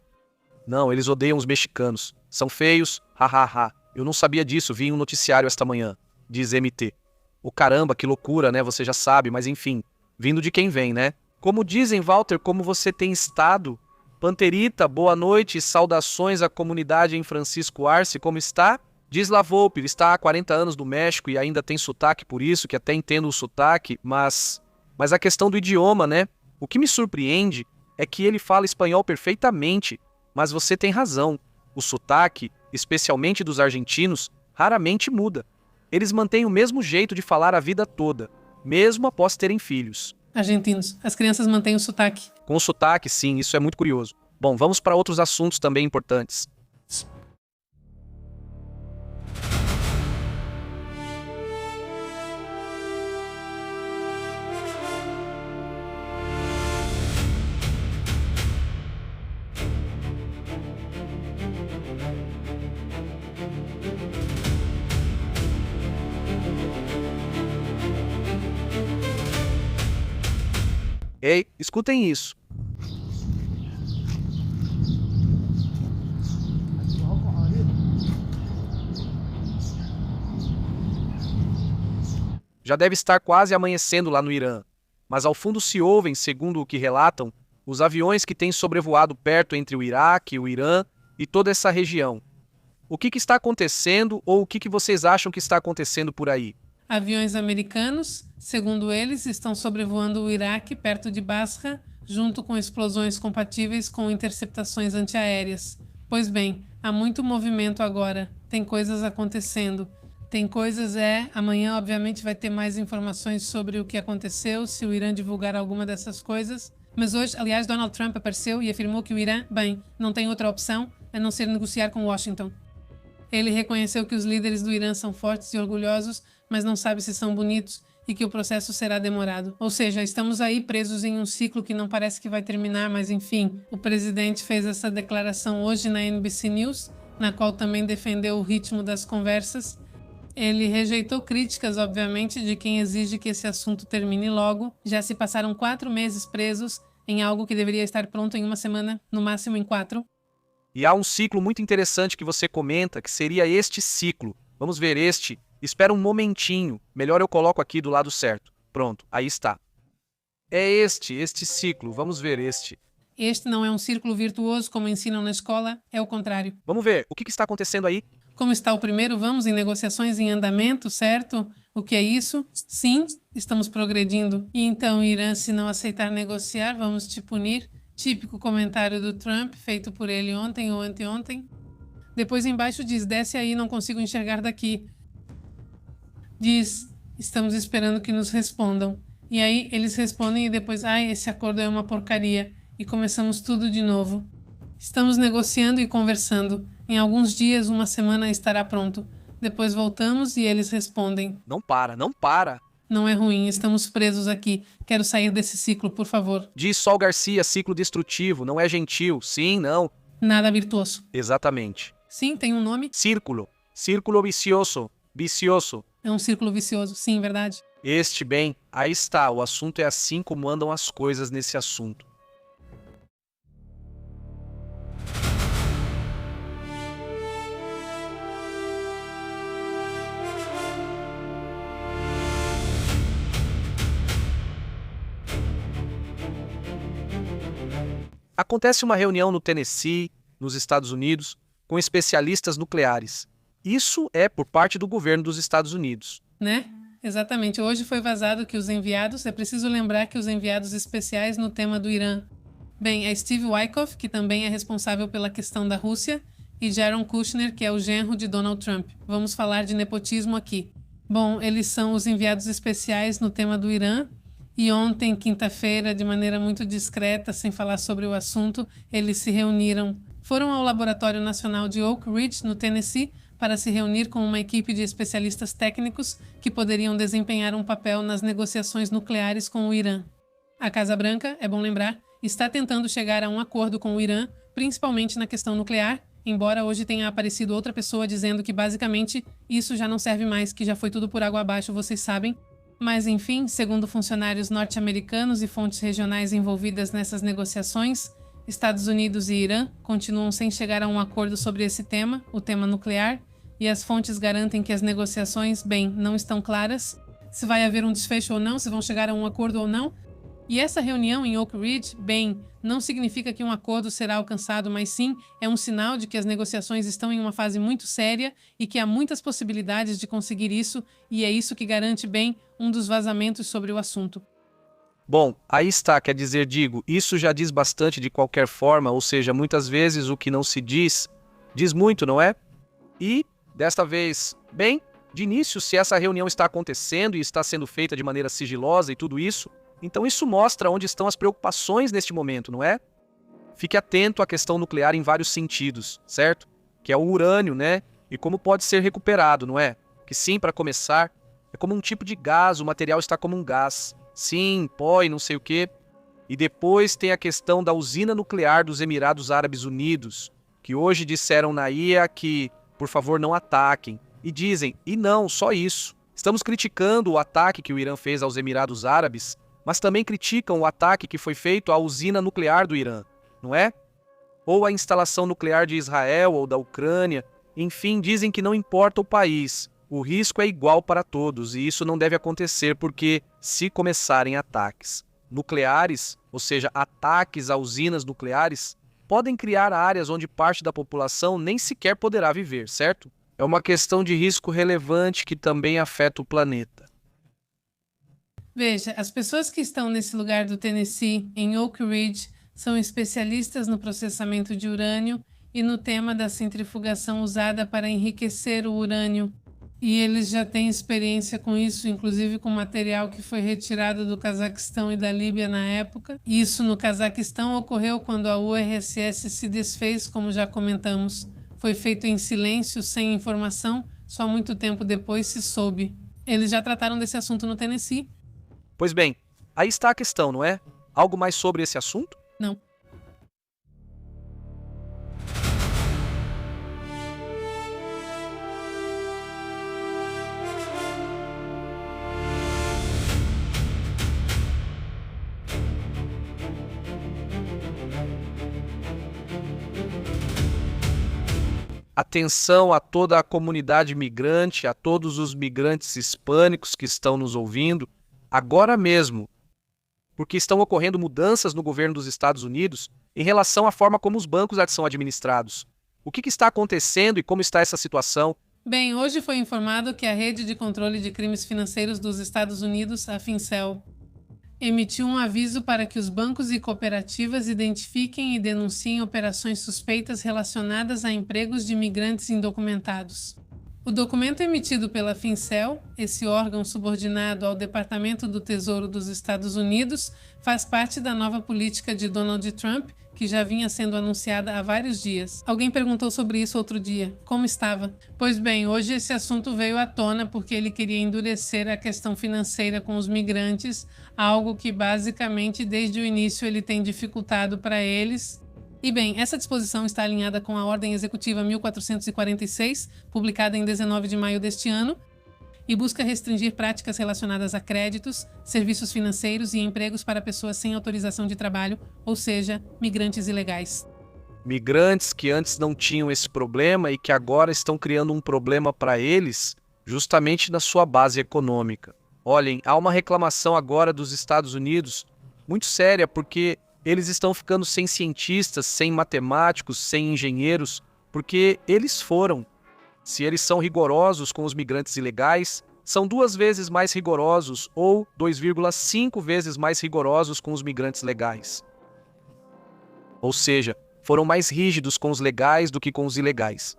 Não, eles odeiam os mexicanos. São feios, hahaha. Eu não sabia disso, vi em um noticiário esta manhã, diz MT. O caramba, que loucura, né? Você já sabe, mas enfim, vindo de quem vem, né? Como dizem, Walter, como você tem estado? Panterita, boa noite, saudações à comunidade em Francisco Arce, como está? Diz Lavolpe, ele está há 40 anos no México e ainda tem sotaque por isso, que até entendo o sotaque, mas a questão do idioma, né? O que me surpreende é que ele fala espanhol perfeitamente, mas você tem razão. O sotaque, especialmente dos argentinos, raramente muda. Eles mantêm o mesmo jeito de falar a vida toda, mesmo após terem filhos. Argentinos, as crianças mantêm o sotaque. Com sotaque, sim, isso é muito curioso. Bom, vamos para outros assuntos também importantes. Ei, escutem isso. Já deve estar quase amanhecendo lá no Irã, mas ao fundo se ouvem, segundo o que relatam, os aviões que têm sobrevoado perto entre o Iraque, o Irã e toda essa região. O que está acontecendo ou o que vocês acham que está acontecendo por aí? Aviões americanos, segundo eles, estão sobrevoando o Iraque perto de Basra, junto com explosões compatíveis com interceptações antiaéreas. Pois bem, há muito movimento agora, tem coisas acontecendo. Tem coisas, amanhã obviamente vai ter mais informações sobre o que aconteceu, se o Irã divulgar alguma dessas coisas. Mas hoje, aliás, Donald Trump apareceu e afirmou que o Irã, não tem outra opção a não ser negociar com Washington. Ele reconheceu que os líderes do Irã são fortes e orgulhosos, mas não sabe se são bonitos e que o processo será demorado. Ou seja, estamos aí presos em um ciclo que não parece que vai terminar, mas enfim, o presidente fez essa declaração hoje na NBC News, na qual também defendeu o ritmo das conversas. Ele rejeitou críticas, obviamente, de quem exige que esse assunto termine logo. Já se passaram 4 meses presos em algo que deveria estar pronto em 1 semana, no máximo em 4. E há um ciclo muito interessante que você comenta, que seria este ciclo. Vamos ver este. Espera um momentinho. Melhor eu coloco aqui do lado certo. Pronto, aí está. É este ciclo. Vamos ver este. Este não é um círculo virtuoso como ensinam na escola, é o contrário. Vamos ver, o que está acontecendo aí? Como está o primeiro, vamos em negociações em andamento, certo? O que é isso? Sim, estamos progredindo. E então, Irã, se não aceitar negociar, vamos te punir. Típico comentário do Trump, feito por ele ontem ou anteontem. Depois embaixo diz, desce aí, não consigo enxergar daqui. Diz, estamos esperando que nos respondam. E aí eles respondem e depois, esse acordo é uma porcaria. E começamos tudo de novo. Estamos negociando e conversando. Em alguns dias, 1 semana estará pronto. Depois voltamos e eles respondem. Não para, não para. Não é ruim, estamos presos aqui. Quero sair desse ciclo, por favor. Diz Sol Garcia, ciclo destrutivo, não é gentil. Sim, não. Nada virtuoso. Exatamente. Sim, tem um nome? Círculo. Círculo vicioso. Vicioso. É um círculo vicioso, sim, verdade. Bem, aí está. O assunto é assim como andam as coisas nesse assunto. Acontece uma reunião no Tennessee, nos Estados Unidos, com especialistas nucleares. Isso é por parte do governo dos Estados Unidos. Né? Exatamente. Hoje foi vazado que os enviados... É preciso lembrar que os enviados especiais no tema do Irã... é Steve Witkoff, que também é responsável pela questão da Rússia, e Jaron Kushner, que é o genro de Donald Trump. Vamos falar de nepotismo aqui. Eles são os enviados especiais no tema do Irã, e ontem, quinta-feira, de maneira muito discreta, sem falar sobre o assunto, eles se reuniram. Foram ao Laboratório Nacional de Oak Ridge, no Tennessee, para se reunir com uma equipe de especialistas técnicos que poderiam desempenhar um papel nas negociações nucleares com o Irã. A Casa Branca, é bom lembrar, está tentando chegar a um acordo com o Irã, principalmente na questão nuclear, embora hoje tenha aparecido outra pessoa dizendo que basicamente isso já não serve mais, que já foi tudo por água abaixo, vocês sabem. Mas, enfim, segundo funcionários norte-americanos e fontes regionais envolvidas nessas negociações, Estados Unidos e Irã continuam sem chegar a um acordo sobre esse tema, o tema nuclear, e as fontes garantem que as negociações, não estão claras, se vai haver um desfecho ou não, se vão chegar a um acordo ou não. E essa reunião em Oak Ridge, não significa que um acordo será alcançado, mas sim é um sinal de que as negociações estão em uma fase muito séria e que há muitas possibilidades de conseguir isso, e é isso que garante um dos vazamentos sobre o assunto. Bom, aí está, quer dizer, isso já diz bastante de qualquer forma, ou seja, muitas vezes o que não se diz muito, não é? E, desta vez, de início, se essa reunião está acontecendo e está sendo feita de maneira sigilosa e tudo isso, então isso mostra onde estão as preocupações neste momento, não é? Fique atento à questão nuclear em vários sentidos, certo? Que é o urânio, né? E como pode ser recuperado, não é? Que sim, para começar, é como um tipo de gás, o material está como um gás. Sim, pó e não sei o quê. E depois tem a questão da usina nuclear dos Emirados Árabes Unidos, que hoje disseram na IA que, por favor, não ataquem. E dizem, e não, só isso. Estamos criticando o ataque que o Irã fez aos Emirados Árabes, mas também criticam o ataque que foi feito à usina nuclear do Irã, não é? Ou a instalação nuclear de Israel ou da Ucrânia. Enfim, dizem que não importa o país, o risco é igual para todos e isso não deve acontecer porque, se começarem ataques nucleares, ou seja, ataques a usinas nucleares, podem criar áreas onde parte da população nem sequer poderá viver, certo? É uma questão de risco relevante que também afeta o planeta. Veja, as pessoas que estão nesse lugar do Tennessee, em Oak Ridge, são especialistas no processamento de urânio e no tema da centrifugação usada para enriquecer o urânio. E eles já têm experiência com isso, inclusive com material que foi retirado do Cazaquistão e da Líbia na época. Isso no Cazaquistão ocorreu quando a URSS se desfez, como já comentamos. Foi feito em silêncio, sem informação, só muito tempo depois se soube. Eles já trataram desse assunto no Tennessee? Pois bem, aí está a questão, não é? Algo mais sobre esse assunto? Não. Atenção a toda a comunidade migrante, a todos os migrantes hispânicos que estão nos ouvindo, agora mesmo, porque estão ocorrendo mudanças no governo dos Estados Unidos em relação à forma como os bancos são administrados. O que está acontecendo e como está essa situação? Bem, hoje foi informado que a Rede de Controle de Crimes Financeiros dos Estados Unidos, a FinCEN, emitiu um aviso para que os bancos e cooperativas identifiquem e denunciem operações suspeitas relacionadas a empregos de imigrantes indocumentados. O documento emitido pela FinCEN, esse órgão subordinado ao Departamento do Tesouro dos Estados Unidos, faz parte da nova política de Donald Trump, que já vinha sendo anunciada há vários dias. Alguém perguntou sobre isso outro dia. Como estava? Pois bem, hoje esse assunto veio à tona porque ele queria endurecer a questão financeira com os migrantes, algo que basicamente desde o início ele tem dificultado para eles. E bem, essa disposição está alinhada com a Ordem Executiva 1446, publicada em 19 de maio deste ano, e busca restringir práticas relacionadas a créditos, serviços financeiros e empregos para pessoas sem autorização de trabalho, ou seja, migrantes ilegais. Migrantes que antes não tinham esse problema e que agora estão criando um problema para eles, justamente na sua base econômica. Olhem, há uma reclamação agora dos Estados Unidos muito séria, porque eles estão ficando sem cientistas, sem matemáticos, sem engenheiros, porque eles foram. Se eles são rigorosos com os migrantes ilegais, são 2 vezes mais rigorosos ou 2,5 vezes mais rigorosos com os migrantes legais. Ou seja, foram mais rígidos com os legais do que com os ilegais.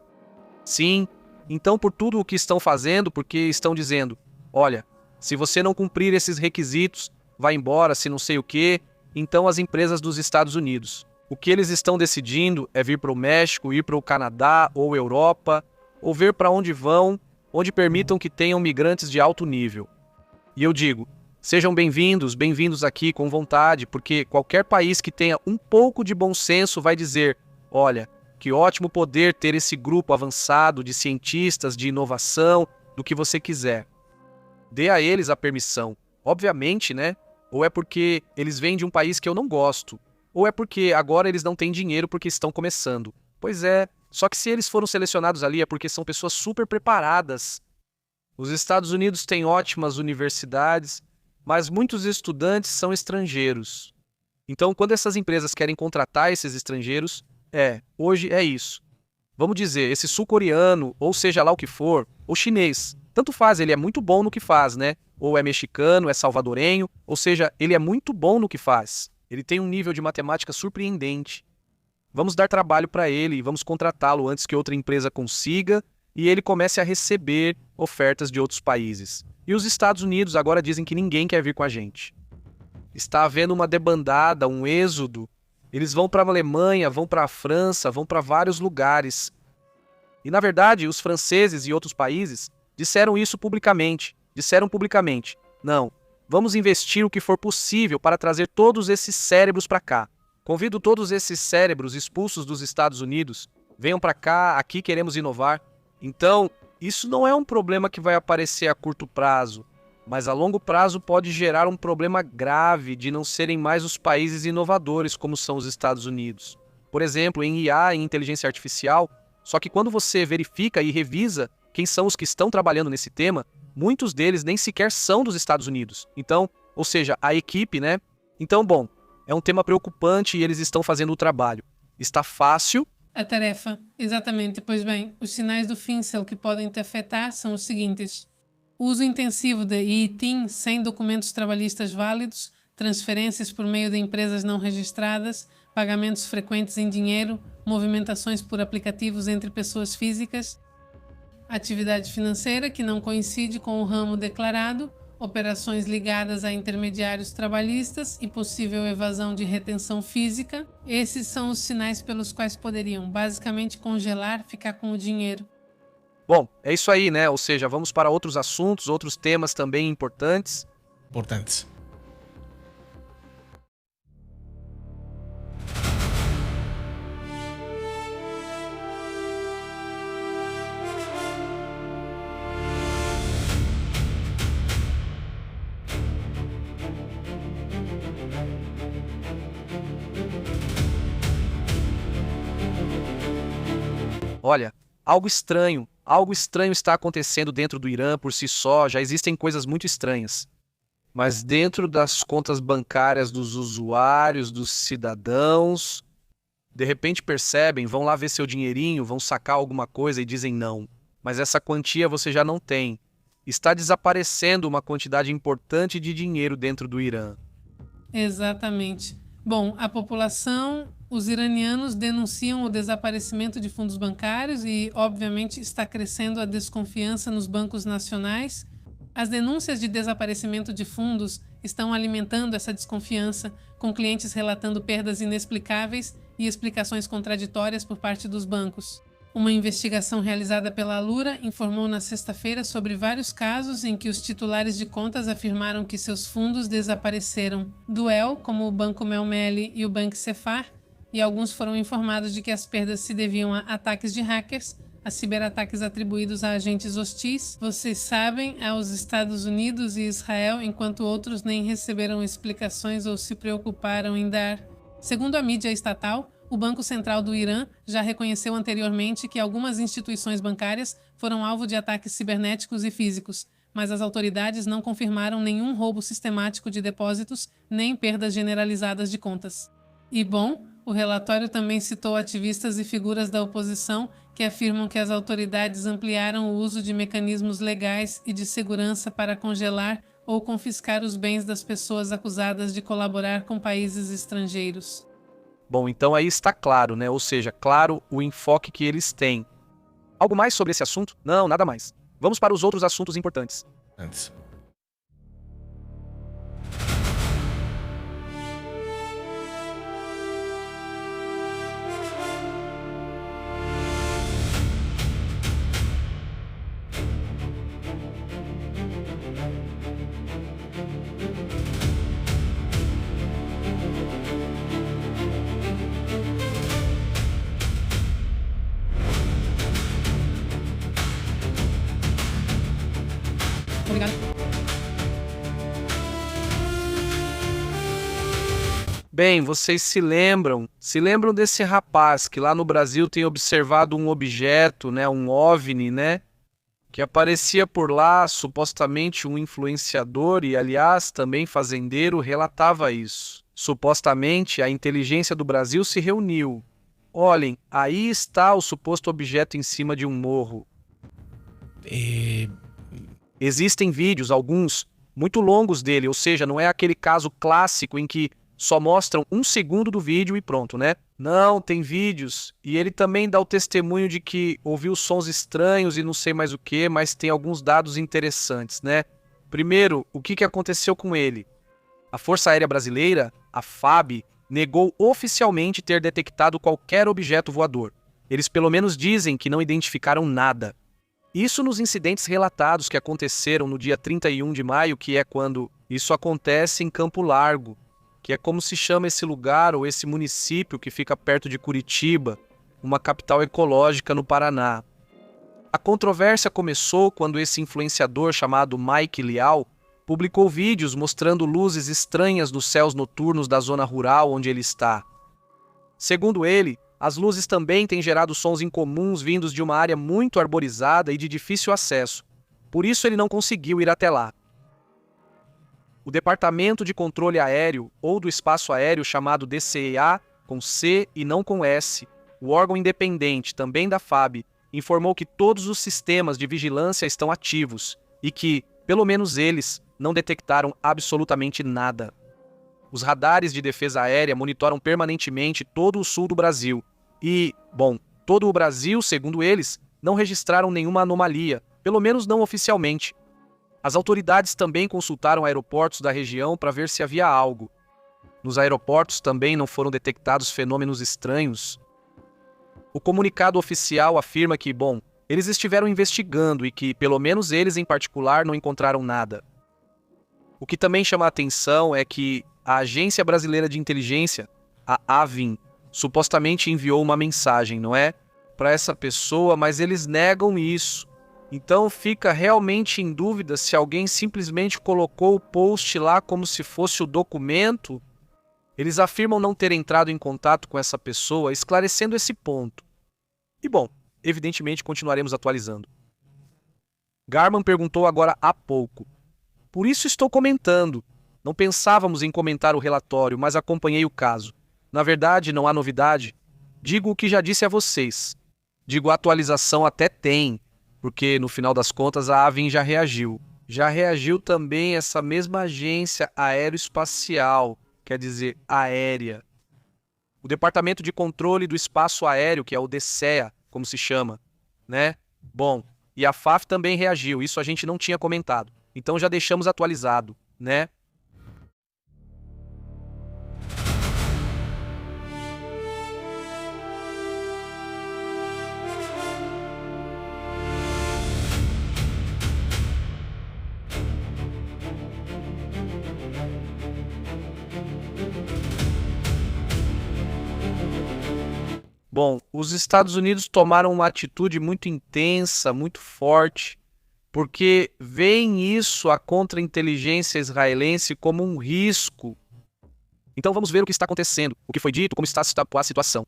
Sim, então por tudo o que estão fazendo, porque estão dizendo, olha, se você não cumprir esses requisitos, vai embora, se não sei o quê, então as empresas dos Estados Unidos. O que eles estão decidindo é vir para o México, ir para o Canadá ou Europa, ou ver para onde vão, onde permitam que tenham migrantes de alto nível. E eu digo, sejam bem-vindos aqui com vontade, porque qualquer país que tenha um pouco de bom senso vai dizer, olha, que ótimo poder ter esse grupo avançado de cientistas, de inovação, do que você quiser. Dê a eles a permissão. Obviamente, né? Ou é porque eles vêm de um país que eu não gosto, ou é porque agora eles não têm dinheiro porque estão começando. Pois é, só que se eles foram selecionados ali é porque são pessoas super preparadas. Os Estados Unidos têm ótimas universidades, mas muitos estudantes são estrangeiros. Então, quando essas empresas querem contratar esses estrangeiros, hoje é isso. Vamos dizer, esse sul-coreano, ou seja lá o que for, ou chinês, tanto faz, ele é muito bom no que faz, né? Ou é mexicano, é salvadorenho, ou seja, ele é muito bom no que faz. Ele tem um nível de matemática surpreendente. Vamos dar trabalho para ele e vamos contratá-lo antes que outra empresa consiga e ele comece a receber ofertas de outros países. E os Estados Unidos agora dizem que ninguém quer vir com a gente. Está havendo uma debandada, um êxodo. Eles vão para a Alemanha, vão para a França, vão para vários lugares. E na verdade, os franceses e outros países disseram isso publicamente. Disseram publicamente, não, vamos investir o que for possível para trazer todos esses cérebros para cá. Convido todos esses cérebros expulsos dos Estados Unidos, venham para cá, aqui queremos inovar. Então, isso não é um problema que vai aparecer a curto prazo, mas a longo prazo pode gerar um problema grave de não serem mais os países inovadores como são os Estados Unidos. Por exemplo, em IA, em inteligência artificial, só que quando você verifica e revisa quem são os que estão trabalhando nesse tema, muitos deles nem sequer são dos Estados Unidos. Então, ou seja, a equipe, né? Então, bom, é um tema preocupante e eles estão fazendo o trabalho. Está fácil? A tarefa, exatamente. Pois bem, os sinais do FinCEN que podem te afetar são os seguintes. O uso intensivo de ITIN sem documentos trabalhistas válidos, transferências por meio de empresas não registradas, pagamentos frequentes em dinheiro, movimentações por aplicativos entre pessoas físicas, atividade financeira que não coincide com o ramo declarado, operações ligadas a intermediários trabalhistas e possível evasão de retenção física. Esses são os sinais pelos quais poderiam, basicamente, congelar, ficar com o dinheiro. Bom, é isso aí, né? Ou seja, vamos para outros assuntos, outros temas também importantes. Importantes. Olha, algo estranho está acontecendo dentro do Irã por si só, já existem coisas muito estranhas. Mas dentro das contas bancárias dos usuários, dos cidadãos, de repente percebem, vão lá ver seu dinheirinho, vão sacar alguma coisa e dizem não. Mas essa quantia você já não tem. Está desaparecendo uma quantidade importante de dinheiro dentro do Irã. Exatamente. Bom, a população, os iranianos denunciam o desaparecimento de fundos bancários e, obviamente, está crescendo a desconfiança nos bancos nacionais. As denúncias de desaparecimento de fundos estão alimentando essa desconfiança, com clientes relatando perdas inexplicáveis e explicações contraditórias por parte dos bancos. Uma investigação realizada pela Alura informou na sexta-feira sobre vários casos em que os titulares de contas afirmaram que seus fundos desapareceram do El, como o Banco Melmeli e o Banco Sefar, e alguns foram informados de que as perdas se deviam a ataques de hackers, a ciberataques atribuídos a agentes hostis, vocês sabem, aos Estados Unidos e Israel, enquanto outros nem receberam explicações ou se preocuparam em dar. Segundo a mídia estatal, o Banco Central do Irã já reconheceu anteriormente que algumas instituições bancárias foram alvo de ataques cibernéticos e físicos, mas as autoridades não confirmaram nenhum roubo sistemático de depósitos nem perdas generalizadas de contas. E bom, o relatório também citou ativistas e figuras da oposição que afirmam que as autoridades ampliaram o uso de mecanismos legais e de segurança para congelar ou confiscar os bens das pessoas acusadas de colaborar com países estrangeiros. Bom, então aí está claro, né? Ou seja, claro o enfoque que eles têm. Algo mais sobre esse assunto? Não, nada mais. Vamos para os outros assuntos importantes. Antes. Obrigado. Bem, vocês se lembram desse rapaz que lá no Brasil tem observado um objeto, né, um OVNI, né, que aparecia por lá, supostamente um influenciador e, aliás, também fazendeiro, relatava isso. Supostamente, a inteligência do Brasil se reuniu. Olhem, aí está o suposto objeto em cima de um morro. Existem vídeos, alguns, muito longos dele, ou seja, não é aquele caso clássico em que só mostram 1 segundo do vídeo e pronto, né? Não, tem vídeos. E ele também dá o testemunho de que ouviu sons estranhos e não sei mais o que, mas tem alguns dados interessantes, né? Primeiro, o que aconteceu com ele? A Força Aérea Brasileira, a FAB, negou oficialmente ter detectado qualquer objeto voador. Eles pelo menos dizem que não identificaram nada. Isso nos incidentes relatados que aconteceram no dia 31 de maio, que é quando isso acontece em Campo Largo, que é como se chama esse lugar ou esse município que fica perto de Curitiba, uma capital ecológica no Paraná. A controvérsia começou quando esse influenciador chamado Mike Liao publicou vídeos mostrando luzes estranhas nos céus noturnos da zona rural onde ele está. Segundo ele, as luzes também têm gerado sons incomuns vindos de uma área muito arborizada e de difícil acesso. Por isso ele não conseguiu ir até lá. O Departamento de Controle Aéreo, ou do Espaço Aéreo chamado DCEA, com C e não com S, o órgão independente, também da FAB, informou que todos os sistemas de vigilância estão ativos e que, pelo menos eles, não detectaram absolutamente nada. Os radares de defesa aérea monitoram permanentemente todo o sul do Brasil. E, bom, todo o Brasil, segundo eles, não registraram nenhuma anomalia, pelo menos não oficialmente. As autoridades também consultaram aeroportos da região para ver se havia algo. Nos aeroportos também não foram detectados fenômenos estranhos. O comunicado oficial afirma que, eles estiveram investigando e que, pelo menos eles em particular, não encontraram nada. O que também chama a atenção é que a Agência Brasileira de Inteligência, a AVIN, supostamente enviou uma mensagem, não é? Para essa pessoa, mas eles negam isso. Então fica realmente em dúvida se alguém simplesmente colocou o post lá como se fosse o documento. Eles afirmam não ter entrado em contato com essa pessoa, esclarecendo esse ponto. E evidentemente continuaremos atualizando. Garman perguntou agora há pouco. Por isso estou comentando. Não pensávamos em comentar o relatório, mas acompanhei o caso. Na verdade, não há novidade. Digo o que já disse a vocês. Digo, atualização até tem, porque no final das contas a AVIN já reagiu. Já reagiu também essa mesma agência aeroespacial, quer dizer, aérea. O Departamento de Controle do Espaço Aéreo, que é o DCEA, como se chama, né? E a FAF também reagiu, isso a gente não tinha comentado. Então já deixamos atualizado, né? Os Estados Unidos tomaram uma atitude muito intensa, muito forte, porque veem isso, a contra-inteligência israelense, como um risco. Então vamos ver o que está acontecendo, o que foi dito, como está a situação.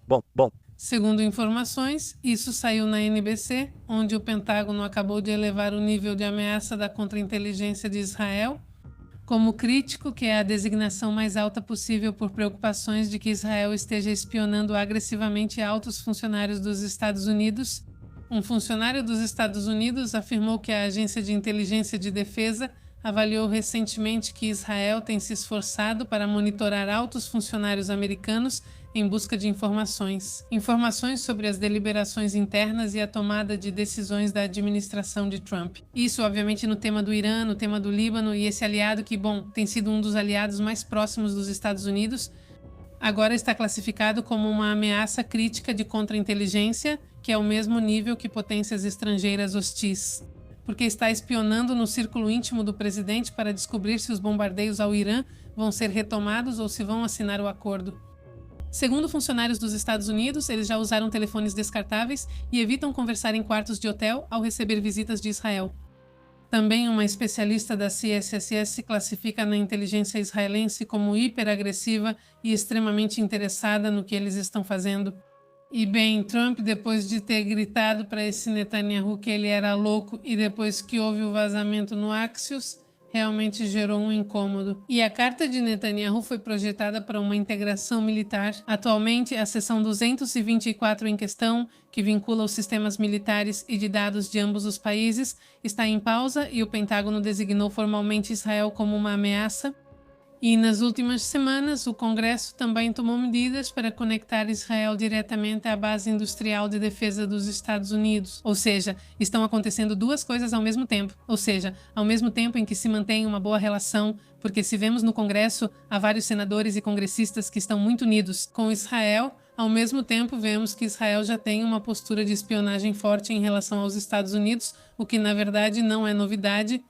Segundo informações, isso saiu na NBC, onde o Pentágono acabou de elevar o nível de ameaça da contra-inteligência de Israel como crítico, que é a designação mais alta possível por preocupações de que Israel esteja espionando agressivamente altos funcionários dos Estados Unidos. Um funcionário dos Estados Unidos afirmou que a Agência de Inteligência de Defesa avaliou recentemente que Israel tem se esforçado para monitorar altos funcionários americanos em busca de informações sobre as deliberações internas e a tomada de decisões da administração de Trump. Isso, obviamente, no tema do Irã, no tema do Líbano, e esse aliado que, tem sido um dos aliados mais próximos dos Estados Unidos, agora está classificado como uma ameaça crítica de contra-inteligência, que é o mesmo nível que potências estrangeiras hostis, porque está espionando no círculo íntimo do presidente para descobrir se os bombardeios ao Irã vão ser retomados ou se vão assinar o acordo. Segundo funcionários dos Estados Unidos, eles já usaram telefones descartáveis e evitam conversar em quartos de hotel ao receber visitas de Israel. Também uma especialista da CSSS classifica na inteligência israelense como hiperagressiva e extremamente interessada no que eles estão fazendo. E Trump, depois de ter gritado para esse Netanyahu que ele era louco e depois que houve o vazamento no Axios, realmente gerou um incômodo. E a carta de Netanyahu foi projetada para uma integração militar. Atualmente, a seção 224 em questão, que vincula os sistemas militares e de dados de ambos os países, está em pausa e o Pentágono designou formalmente Israel como uma ameaça. E nas últimas semanas, o Congresso também tomou medidas para conectar Israel diretamente à base industrial de defesa dos Estados Unidos. Ou seja, estão acontecendo duas coisas ao mesmo tempo. Ou seja, ao mesmo tempo em que se mantém uma boa relação, porque se vemos no Congresso, há vários senadores e congressistas que estão muito unidos com Israel, ao mesmo tempo vemos que Israel já tem uma postura de espionagem forte em relação aos Estados Unidos, o que na verdade não é novidade.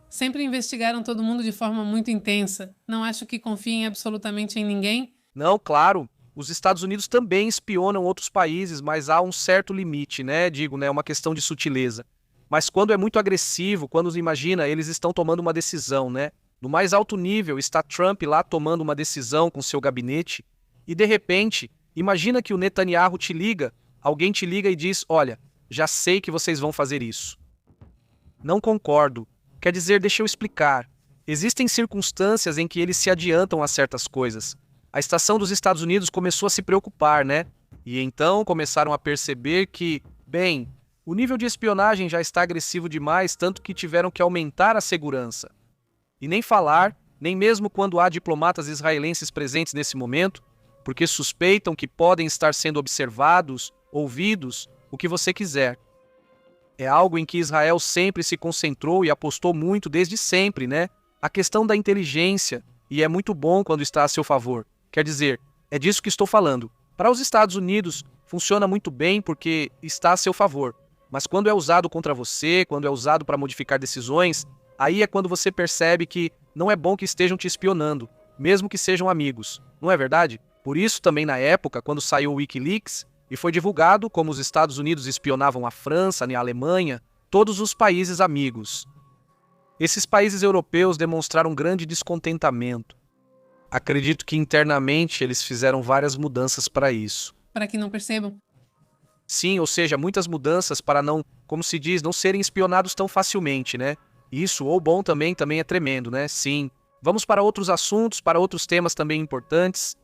Sempre investigaram todo mundo de forma muito intensa. Não acho que confiem absolutamente em ninguém. Não, claro. Os Estados Unidos também espionam outros países, mas há um certo limite, né? É uma questão de sutileza. Mas quando é muito agressivo, quando imagina, eles estão tomando uma decisão, né? No mais alto nível está Trump lá tomando uma decisão com seu gabinete e de repente, imagina que o Netanyahu alguém te liga e diz, olha, já sei que vocês vão fazer isso. Não concordo. Quer dizer, deixa eu explicar. Existem circunstâncias em que eles se adiantam a certas coisas. A estação dos Estados Unidos começou a se preocupar, né? E então começaram a perceber que, o nível de espionagem já está agressivo demais, tanto que tiveram que aumentar a segurança. E nem falar, nem mesmo quando há diplomatas israelenses presentes nesse momento, porque suspeitam que podem estar sendo observados, ouvidos, o que você quiser. É algo em que Israel sempre se concentrou e apostou muito desde sempre, né? A questão da inteligência, e é muito bom quando está a seu favor. Quer dizer, é disso que estou falando. Para os Estados Unidos, funciona muito bem porque está a seu favor. Mas quando é usado contra você, quando é usado para modificar decisões, aí é quando você percebe que não é bom que estejam te espionando, mesmo que sejam amigos. Não é verdade? Por isso, também na época, quando saiu o Wikileaks, e foi divulgado como os Estados Unidos espionavam a França e a Alemanha, todos os países amigos. Esses países europeus demonstraram grande descontentamento. Acredito que internamente eles fizeram várias mudanças para isso. Para que não percebam. Sim, ou seja, muitas mudanças para não, como se diz, não serem espionados tão facilmente, né? Isso, ou bom também é tremendo, né? Sim. Vamos para outros assuntos, para outros temas também importantes.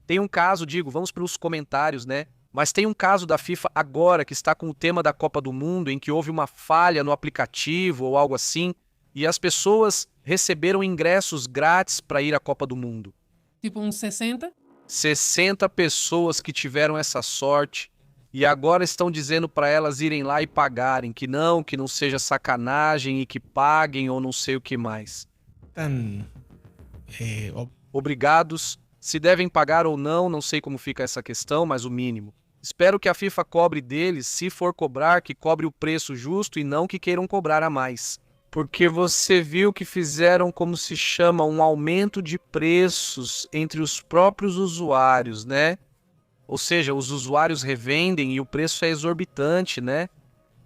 Tem um caso, vamos para os comentários, né? Mas tem um caso da FIFA agora que está com o tema da Copa do Mundo, em que houve uma falha no aplicativo ou algo assim, e as pessoas receberam ingressos grátis para ir à Copa do Mundo. Tipo uns 60? 60 pessoas que tiveram essa sorte e agora estão dizendo para elas irem lá e pagarem, que não seja sacanagem e que paguem ou não sei o que mais. Obrigados. Se devem pagar ou não sei como fica essa questão, mas o mínimo. Espero que a FIFA cobre deles, se for cobrar, que cobre o preço justo e não que queiram cobrar a mais. Porque você viu que fizeram, como se chama, um aumento de preços entre os próprios usuários, né? Ou seja, os usuários revendem e o preço é exorbitante, né?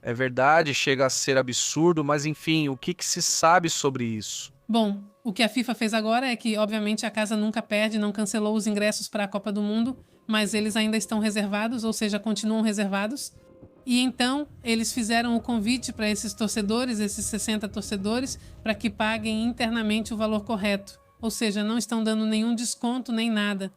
É verdade, chega a ser absurdo, mas enfim, o que se sabe sobre isso? Bom, o que a FIFA fez agora é que, obviamente, a casa nunca perde, não cancelou os ingressos para a Copa do Mundo, mas eles ainda estão reservados, ou seja, continuam reservados. E então, eles fizeram o convite para esses torcedores, esses 60 torcedores, para que paguem internamente o valor correto. Ou seja, não estão dando nenhum desconto nem nada.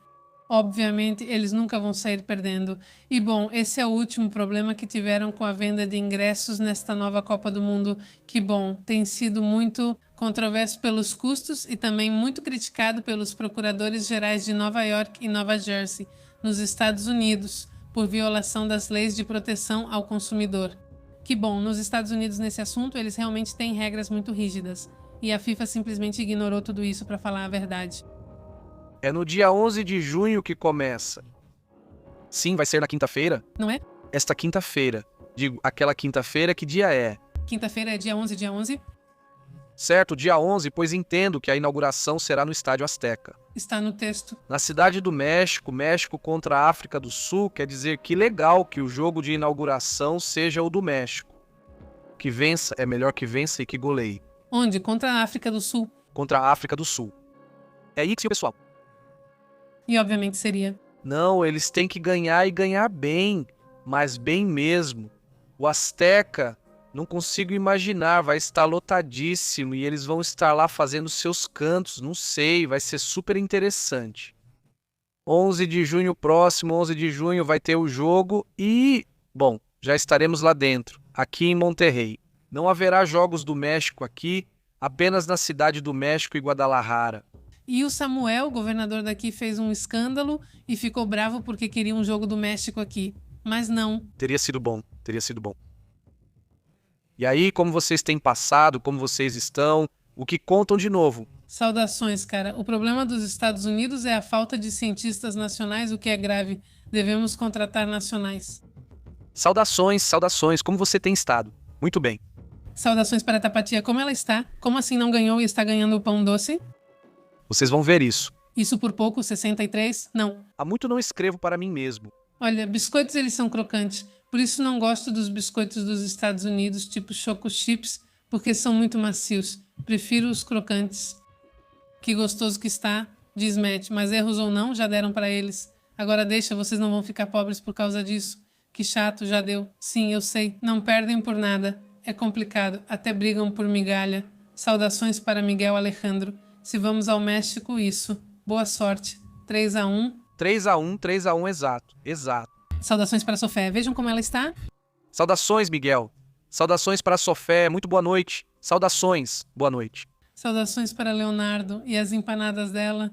Obviamente, eles nunca vão sair perdendo. E bom, esse é o último problema que tiveram com a venda de ingressos nesta nova Copa do Mundo, que bom, tem sido muito controverso pelos custos e também muito criticado pelos procuradores gerais de Nova York e Nova Jersey, nos Estados Unidos, por violação das leis de proteção ao consumidor. Que bom, nos Estados Unidos nesse assunto eles realmente têm regras muito rígidas, e a FIFA simplesmente ignorou tudo isso para falar a verdade. É no dia 11 de junho que começa. Sim, vai ser na quinta-feira? Não é? Esta quinta-feira. Digo, aquela quinta-feira, que dia é? Quinta-feira é dia 11, dia 11? Certo, dia 11, pois entendo que a inauguração será no Estádio Azteca. Está no texto. Na cidade do México, México contra a África do Sul, quer dizer que legal que o jogo de inauguração seja o do México. Que vença, é melhor que vença e que goleie. Onde? Contra a África do Sul. Contra a África do Sul. É isso, pessoal. E obviamente seria. Não, eles têm que ganhar e ganhar bem, mas bem mesmo. O Azteca, não consigo imaginar, vai estar lotadíssimo e eles vão estar lá fazendo seus cantos, não sei, vai ser super interessante. 11 de junho próximo, 11 de junho vai ter o jogo e, bom, já estaremos lá dentro, aqui em Monterrey. Não haverá jogos do México aqui, apenas na cidade do México e Guadalajara. E o Samuel, governador daqui, fez um escândalo e ficou bravo porque queria um jogo do México aqui. Mas não. Teria sido bom, teria sido bom. E aí, como vocês têm passado, como vocês estão, o que contam de novo? Saudações, cara. O problema dos Estados Unidos é a falta de cientistas nacionais, o que é grave. Devemos contratar nacionais. Saudações, saudações, como você tem estado? Muito bem. Saudações para a Tapatia, como ela está? Como assim não ganhou e está ganhando o pão doce? Vocês vão ver isso. Isso por pouco, 63? Não. Há muito não escrevo para mim mesmo. Olha, biscoitos eles são crocantes. Por isso não gosto dos biscoitos dos Estados Unidos, tipo Choco Chips, porque são muito macios. Prefiro os crocantes. Que gostoso que está, diz Matt, mas erros ou não, já deram para eles. Agora deixa, vocês não vão ficar pobres por causa disso. Que chato, já deu. Sim, eu sei. Não perdem por nada. É complicado. Até brigam por migalha. Saudações para Miguel Alejandro. Se vamos ao México, isso. Boa sorte. 3-1. 3-1, exato. Exato. Saudações para Sofé. Vejam como ela está. Saudações, Miguel. Saudações para Sofé. Muito boa noite. Saudações. Boa noite. Saudações para Leonardo e as empanadas dela.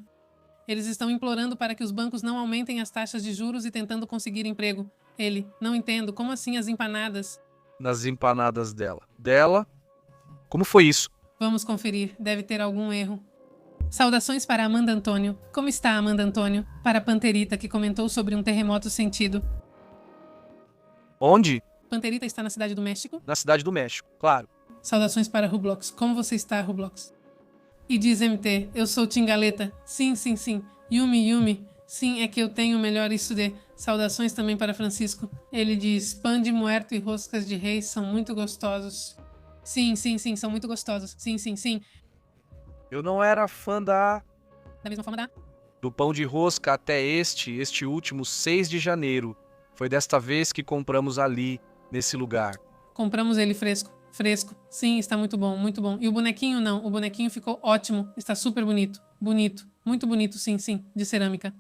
Eles estão implorando para que os bancos não aumentem as taxas de juros e tentando conseguir emprego. Ele, não entendo, como assim as empanadas? Nas empanadas dela. Dela? Como foi isso? Vamos conferir, deve ter algum erro. Saudações para Amanda Antônio. Como está, Amanda Antônio? Para a Panterita, que comentou sobre um terremoto sentido. Onde? Panterita está na Cidade do México? Na Cidade do México, claro. Saudações para Rublox. Como você está, Rublox? E diz MT, eu sou Tingaleta. Sim, sim, sim. Yumi. Sim, é que eu tenho melhor isso de... Saudações também para Francisco. Ele diz, pão de muerto e roscas de reis são muito gostosos. Sim, são muito gostosos. Sim. Eu não era fã Da mesma forma do pão de rosca até este último 6 de janeiro. Foi desta vez que compramos ali, nesse lugar. Compramos ele fresco. Sim, está muito bom, muito bom. E o bonequinho não, o bonequinho ficou ótimo. Está super bonito. Muito bonito, sim, de cerâmica.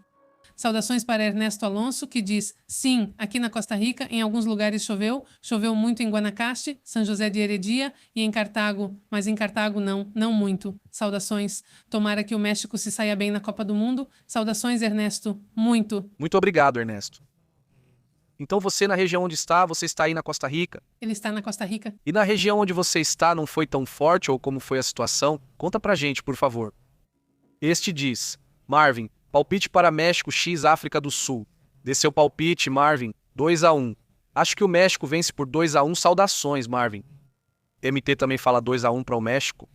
Saudações para Ernesto Alonso, que diz, sim, aqui na Costa Rica, em alguns lugares choveu muito em Guanacaste, São José de Heredia e em Cartago, mas em Cartago não muito. Saudações. Tomara que o México se saia bem na Copa do Mundo. Saudações, Ernesto. Muito. Muito obrigado, Ernesto. Então você na região onde está, você está aí na Costa Rica? Ele está na Costa Rica. E na região onde você está não foi tão forte ou como foi a situação? Conta pra gente, por favor. Este diz, Marvin, palpite para México x África do Sul. Dê seu palpite, Marvin, 2-1. Acho que o México vence por 2-1. Saudações, Marvin. MT também fala 2-1 para o México.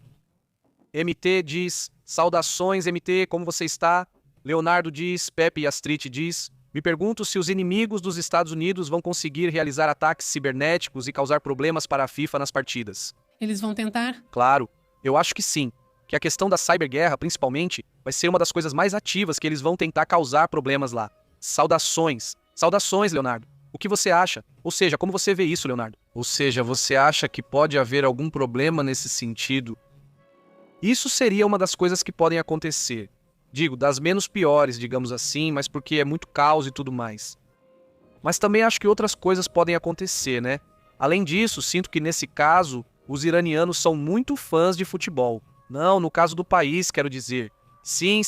MT diz, saudações, MT, como você está? Leonardo diz, Pepe e Astrid diz, me pergunto se os inimigos dos Estados Unidos vão conseguir realizar ataques cibernéticos e causar problemas para a FIFA nas partidas. Eles vão tentar? Claro, eu acho que sim. Que a questão da cyberguerra, principalmente, vai ser uma das coisas mais ativas que eles vão tentar causar problemas lá. Saudações. Saudações, Leonardo. O que você acha? Ou seja, como você vê isso, Leonardo? Ou seja, você acha que pode haver algum problema nesse sentido? Isso seria uma das coisas que podem acontecer. Digo, das menos piores, digamos assim, mas porque é muito caos e tudo mais. Mas também acho que outras coisas podem acontecer, né? Além disso, sinto que nesse caso, os iranianos são muito fãs de futebol. Não, no caso do país, quero dizer. Sim.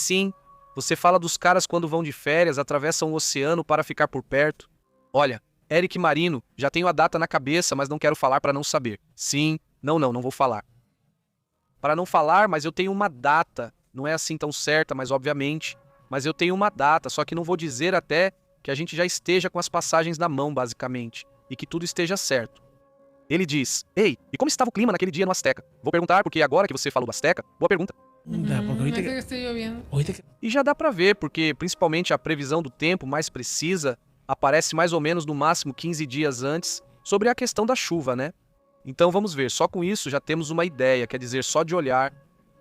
Você fala dos caras quando vão de férias, atravessam o oceano para ficar por perto. Olha, Eric Marino, já tenho a data na cabeça, mas não quero falar para não saber. Sim, não vou falar. Para não falar, mas eu tenho uma data. Não é assim tão certa, mas obviamente. Mas eu tenho uma data, só que não vou dizer até que a gente já esteja com as passagens na mão, basicamente. E que tudo esteja certo. Ele diz, ei, e como estava o clima naquele dia no Azteca? Vou perguntar porque agora que você falou do Azteca, boa pergunta. E já dá pra ver, porque principalmente a previsão do tempo mais precisa aparece mais ou menos no máximo 15 dias antes sobre a questão da chuva, né? Então vamos ver, só com isso já temos uma ideia, quer dizer, só de olhar,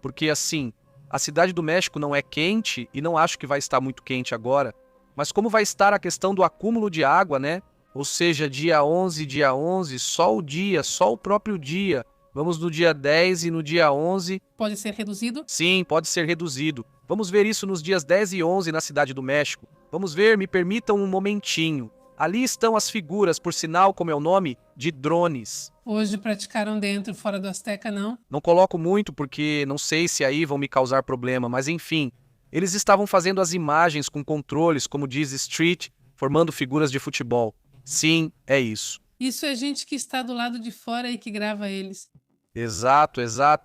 porque assim, a Cidade do México não é quente e não acho que vai estar muito quente agora, mas como vai estar a questão do acúmulo de água, né? Ou seja, dia 11, só o dia, só o próprio dia. Vamos no dia 10 e no dia 11... Pode ser reduzido? Sim, pode ser reduzido. Vamos ver isso nos dias 10 e 11 na Cidade do México. Vamos ver, me permitam um momentinho. Ali estão as figuras, por sinal, como é o nome, de drones. Hoje praticaram dentro, fora do Azteca, não? Não coloco muito porque não sei se aí vão me causar problema, mas enfim. Eles estavam fazendo as imagens com controles, como diz Street, formando figuras de futebol. Sim, é isso. Isso é gente que está do lado de fora e que grava eles. Exato,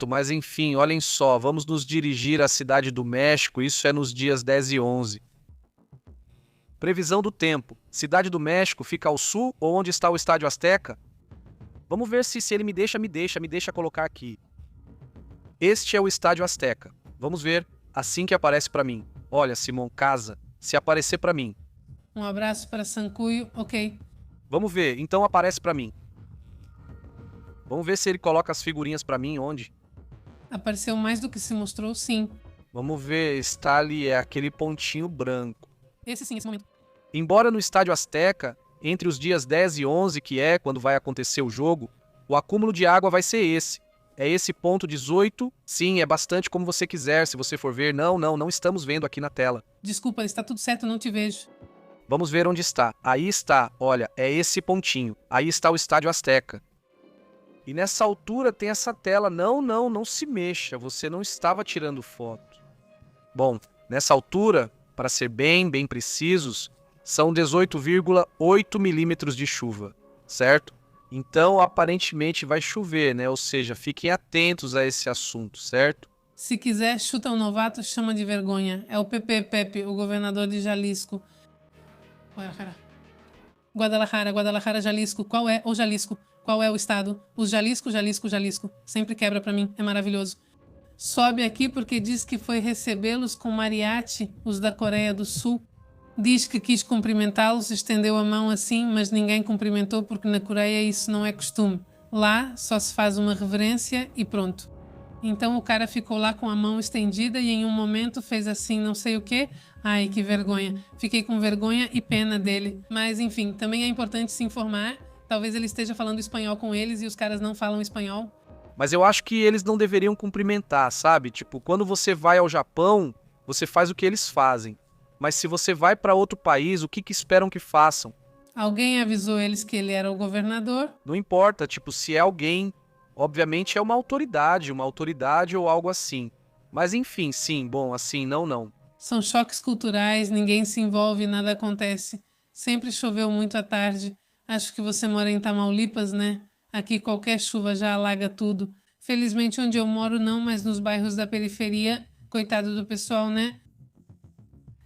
mas enfim, olhem só, vamos nos dirigir à Cidade do México, isso é nos dias 10 e 11. Previsão do tempo. Cidade do México fica ao sul ou onde está o Estádio Azteca? Vamos ver se ele me deixa colocar aqui. Este é o Estádio Azteca. Vamos ver, assim que aparece pra mim. Olha, Simon, casa, se aparecer pra mim. Um abraço para Sancuyo, ok. Vamos ver, então aparece pra mim. Vamos ver se ele coloca as figurinhas pra mim onde. Apareceu mais do que se mostrou, sim. Vamos ver, está ali, é aquele pontinho branco. Esse sim, esse momento. Embora no Estádio Azteca, entre os dias 10 e 11, que é quando vai acontecer o jogo, o acúmulo de água vai ser esse. É esse ponto 18. Sim, é bastante como você quiser, se você for ver. Não estamos vendo aqui na tela. Desculpa, está tudo certo, não te vejo. Vamos ver onde está. Aí está, olha, é esse pontinho. Aí está o Estádio Azteca. E nessa altura tem essa tela. Não se mexa, você não estava tirando foto. Bom, nessa altura, para ser bem precisos, são 18,8 milímetros de chuva, certo? Então, aparentemente vai chover, né? Ou seja, fiquem atentos a esse assunto, certo? Se quiser, chuta um novato, chama de vergonha. É o Pepe, o governador de Jalisco. Guadalajara, Jalisco. Qual é o Jalisco? Qual é o estado? Os Jalisco. Sempre quebra pra mim, é maravilhoso. Sobe aqui porque diz que foi recebê-los com mariachi, os da Coreia do Sul. Diz que quis cumprimentá-los, estendeu a mão assim, mas ninguém cumprimentou porque na Coreia isso não é costume. Lá só se faz uma reverência e pronto. Então o cara ficou lá com a mão estendida e em um momento fez assim não sei o quê. Ai, que vergonha. Fiquei com vergonha e pena dele. Mas enfim, também é importante se informar. Talvez ele esteja falando espanhol com eles e os caras não falam espanhol. Mas eu acho que eles não deveriam cumprimentar, sabe? Tipo, quando você vai ao Japão, você faz o que eles fazem. Mas se você vai para outro país, o que esperam que façam? Alguém avisou eles que ele era o governador? Não importa, tipo, se é alguém, obviamente é uma autoridade ou algo assim. Mas enfim, sim, bom, assim, não. São choques culturais, ninguém se envolve, nada acontece. Sempre choveu muito à tarde. Acho que você mora em Tamaulipas, né? Aqui qualquer chuva já alaga tudo. Felizmente onde eu moro não, mas nos bairros da periferia, coitado do pessoal, né?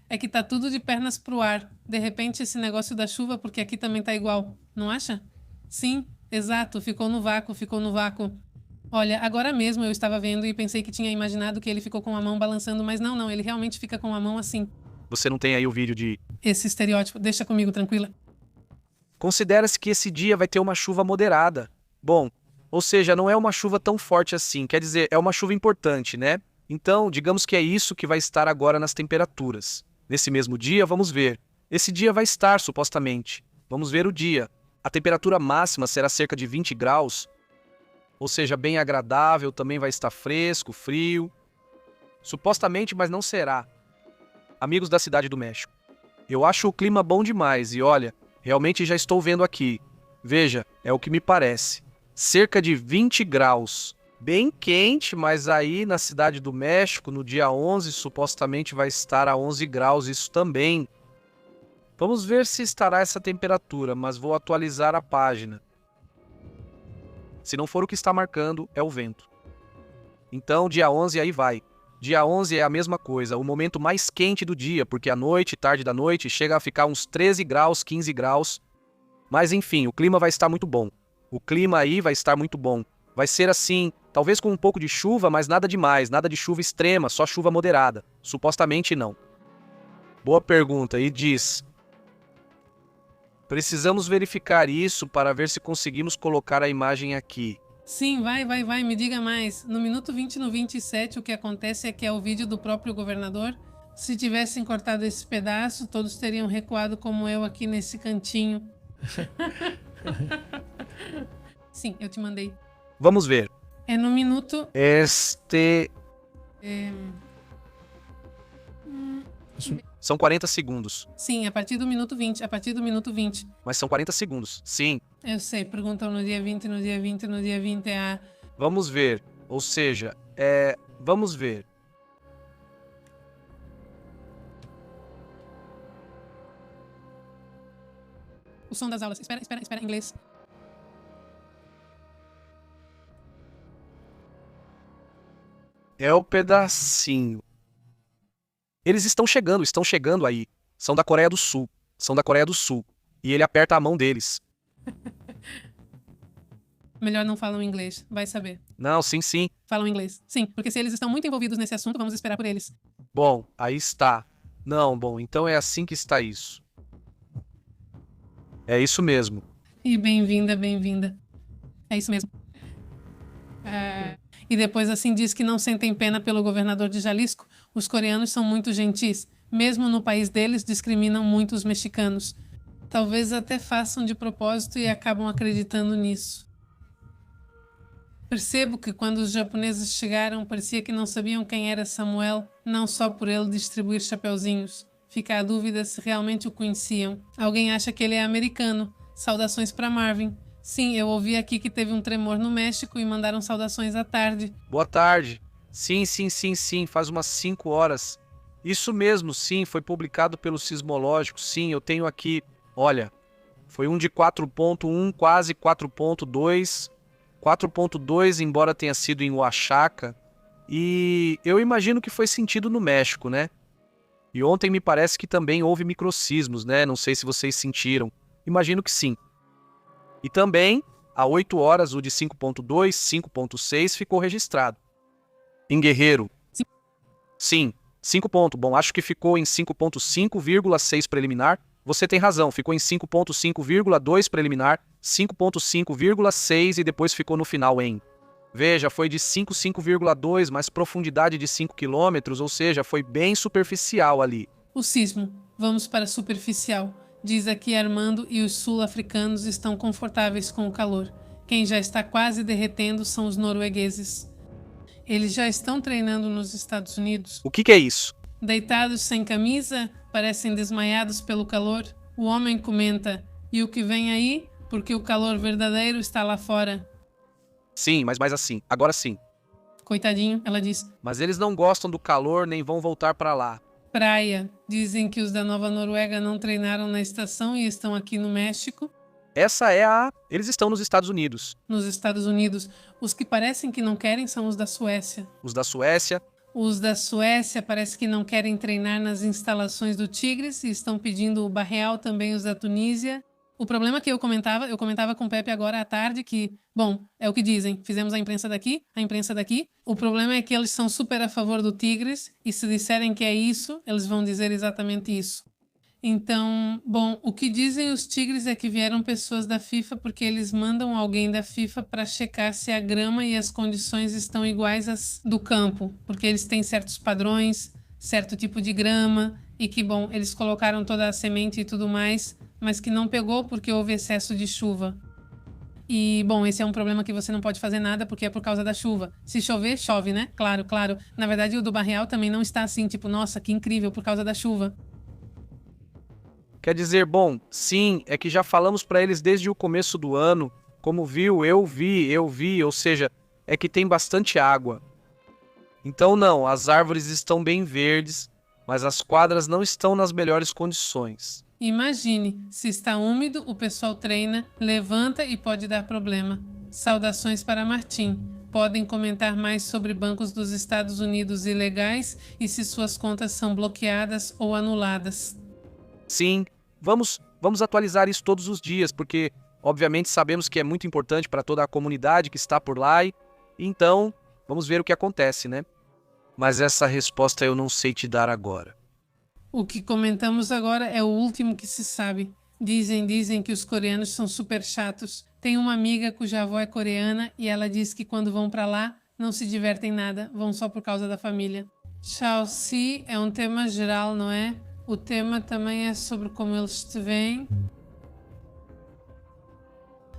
É que tá tudo de pernas pro ar. De repente esse negócio da chuva, porque aqui também tá igual, não acha? Sim, exato, ficou no vácuo. Olha, agora mesmo eu estava vendo e pensei que tinha imaginado que ele ficou com a mão balançando, mas não, ele realmente fica com a mão assim. Você não tem aí o vídeo de... Esse estereótipo, deixa comigo, tranquila. Considera-se que esse dia vai ter uma chuva moderada. Bom, ou seja, não é uma chuva tão forte assim, quer dizer, é uma chuva importante, né? Então, digamos que é isso que vai estar agora nas temperaturas. Nesse mesmo dia, vamos ver. Esse dia vai estar, supostamente. Vamos ver o dia. A temperatura máxima será cerca de 20 graus, ou seja, bem agradável, também vai estar fresco, frio. Supostamente, mas não será. Amigos da Cidade do México, eu acho o clima bom demais e olha, realmente já estou vendo aqui. Veja, é o que me parece. Cerca de 20 graus. Bem quente, mas aí na Cidade do México, no dia 11, supostamente vai estar a 11 graus, isso também. Vamos ver se estará essa temperatura, mas vou atualizar a página. Se não for o que está marcando, é o vento. Então, dia 11 aí vai. Dia 11 é a mesma coisa, o momento mais quente do dia, porque à noite, tarde da noite, chega a ficar uns 13 graus, 15 graus. Mas enfim, o clima vai estar muito bom. O clima aí vai estar muito bom. Vai ser assim, talvez com um pouco de chuva, mas nada demais, nada de chuva extrema, só chuva moderada. Supostamente não. Boa pergunta, e diz... Precisamos verificar isso para ver se conseguimos colocar a imagem aqui. Sim, vai, me diga mais. No minuto 20 e no 27, o que acontece é que é o vídeo do próprio governador. Se tivessem cortado esse pedaço, todos teriam recuado como eu aqui nesse cantinho. Sim, eu te mandei. Vamos ver. É no minuto... São 40 segundos. Sim, a partir do minuto 20, Mas são 40 segundos, sim. Eu sei, perguntam no dia 20 é a... Vamos ver. Ou seja, vamos ver. O som das aulas. Espera, em inglês. É o pedacinho. Eles estão chegando aí. São da Coreia do Sul. E ele aperta a mão deles. Melhor não falam inglês, vai saber. Não, sim. Falam inglês. Sim, porque se eles estão muito envolvidos nesse assunto, vamos esperar por eles. Bom, aí está. Não, bom, então é assim que está isso. É isso mesmo. E bem-vinda. É isso mesmo. E depois assim diz que não sentem pena pelo governador de Jalisco. Os coreanos são muito gentis. Mesmo no país deles, discriminam muito os mexicanos. Talvez até façam de propósito e acabam acreditando nisso. Percebo que quando os japoneses chegaram, parecia que não sabiam quem era Samuel, não só por ele distribuir chapeuzinhos. Fica a dúvida se realmente o conheciam. Alguém acha que ele é americano. Saudações para Marvin. Sim, eu ouvi aqui que teve um tremor no México e mandaram saudações à tarde. Boa tarde. Sim, faz umas 5 horas. Isso mesmo, sim, foi publicado pelo Sismológico. Sim, eu tenho aqui. Olha, foi um de 4.1, quase 4.2. 4.2, embora tenha sido em Oaxaca. E eu imagino que foi sentido no México, né? E ontem me parece que também houve microsismos, né? Não sei se vocês sentiram. Imagino que sim. E também, há 8 horas, o de 5.2, 5.6 ficou registrado. Em Guerreiro. Sim, 5 ponto. Bom, acho que ficou em 5.5,6 preliminar. Você tem razão, ficou em 5.5,2 preliminar, 5.5,6 e depois ficou no final em. Veja, foi de 5,2, mas profundidade de 5 km, ou seja, foi bem superficial ali. O sismo. Vamos para superficial. Diz aqui Armando e os sul-africanos estão confortáveis com o calor. Quem já está quase derretendo são os noruegueses. Eles já estão treinando nos Estados Unidos. O que é isso? Deitados sem camisa, parecem desmaiados pelo calor. O homem comenta, e o que vem aí? Porque o calor verdadeiro está lá fora. Sim, mas assim, agora sim. Coitadinho, ela diz. Mas eles não gostam do calor nem vão voltar para lá. Praia. Dizem que os da Nova Noruega não treinaram na estação e estão aqui no México. Essa é a... Eles estão nos Estados Unidos. Nos Estados Unidos. Os que parecem que não querem são os da Suécia. Os da Suécia. Os da Suécia parece que não querem treinar nas instalações do Tigres e estão pedindo o Barreal, também os da Tunísia. O problema que eu comentava com o Pepe agora à tarde que, bom, é o que dizem, fizemos a imprensa daqui. O problema é que eles são super a favor do Tigres e se disserem que é isso, eles vão dizer exatamente isso. Então, bom, o que dizem os Tigres é que vieram pessoas da FIFA porque eles mandam alguém da FIFA para checar se a grama e as condições estão iguais às do campo, porque eles têm certos padrões, certo tipo de grama e que, bom, eles colocaram toda a semente e tudo mais, mas que não pegou porque houve excesso de chuva. E, bom, esse é um problema que você não pode fazer nada porque é por causa da chuva. Se chover, chove, né? Claro. Na verdade, o do Barreal também não está assim, tipo, nossa, que incrível por causa da chuva. Quer dizer, bom, sim, é que já falamos para eles desde o começo do ano. Como viu, eu vi, ou seja, é que tem bastante água. Então não, as árvores estão bem verdes, mas as quadras não estão nas melhores condições. Imagine, se está úmido, o pessoal treina, levanta e pode dar problema. Saudações para Martim. Podem comentar mais sobre bancos dos Estados Unidos ilegais e se suas contas são bloqueadas ou anuladas. Sim, vamos atualizar isso todos os dias, porque obviamente sabemos que é muito importante para toda a comunidade que está por lá e então vamos ver o que acontece, né? Mas essa resposta eu não sei te dar agora. O que comentamos agora é o último que se sabe. Dizem que os coreanos são super chatos. Tem uma amiga cuja avó é coreana e ela diz que quando vão para lá não se divertem nada, vão só por causa da família. Shaoxi é um tema geral, não é? O tema também é sobre como eles te veem.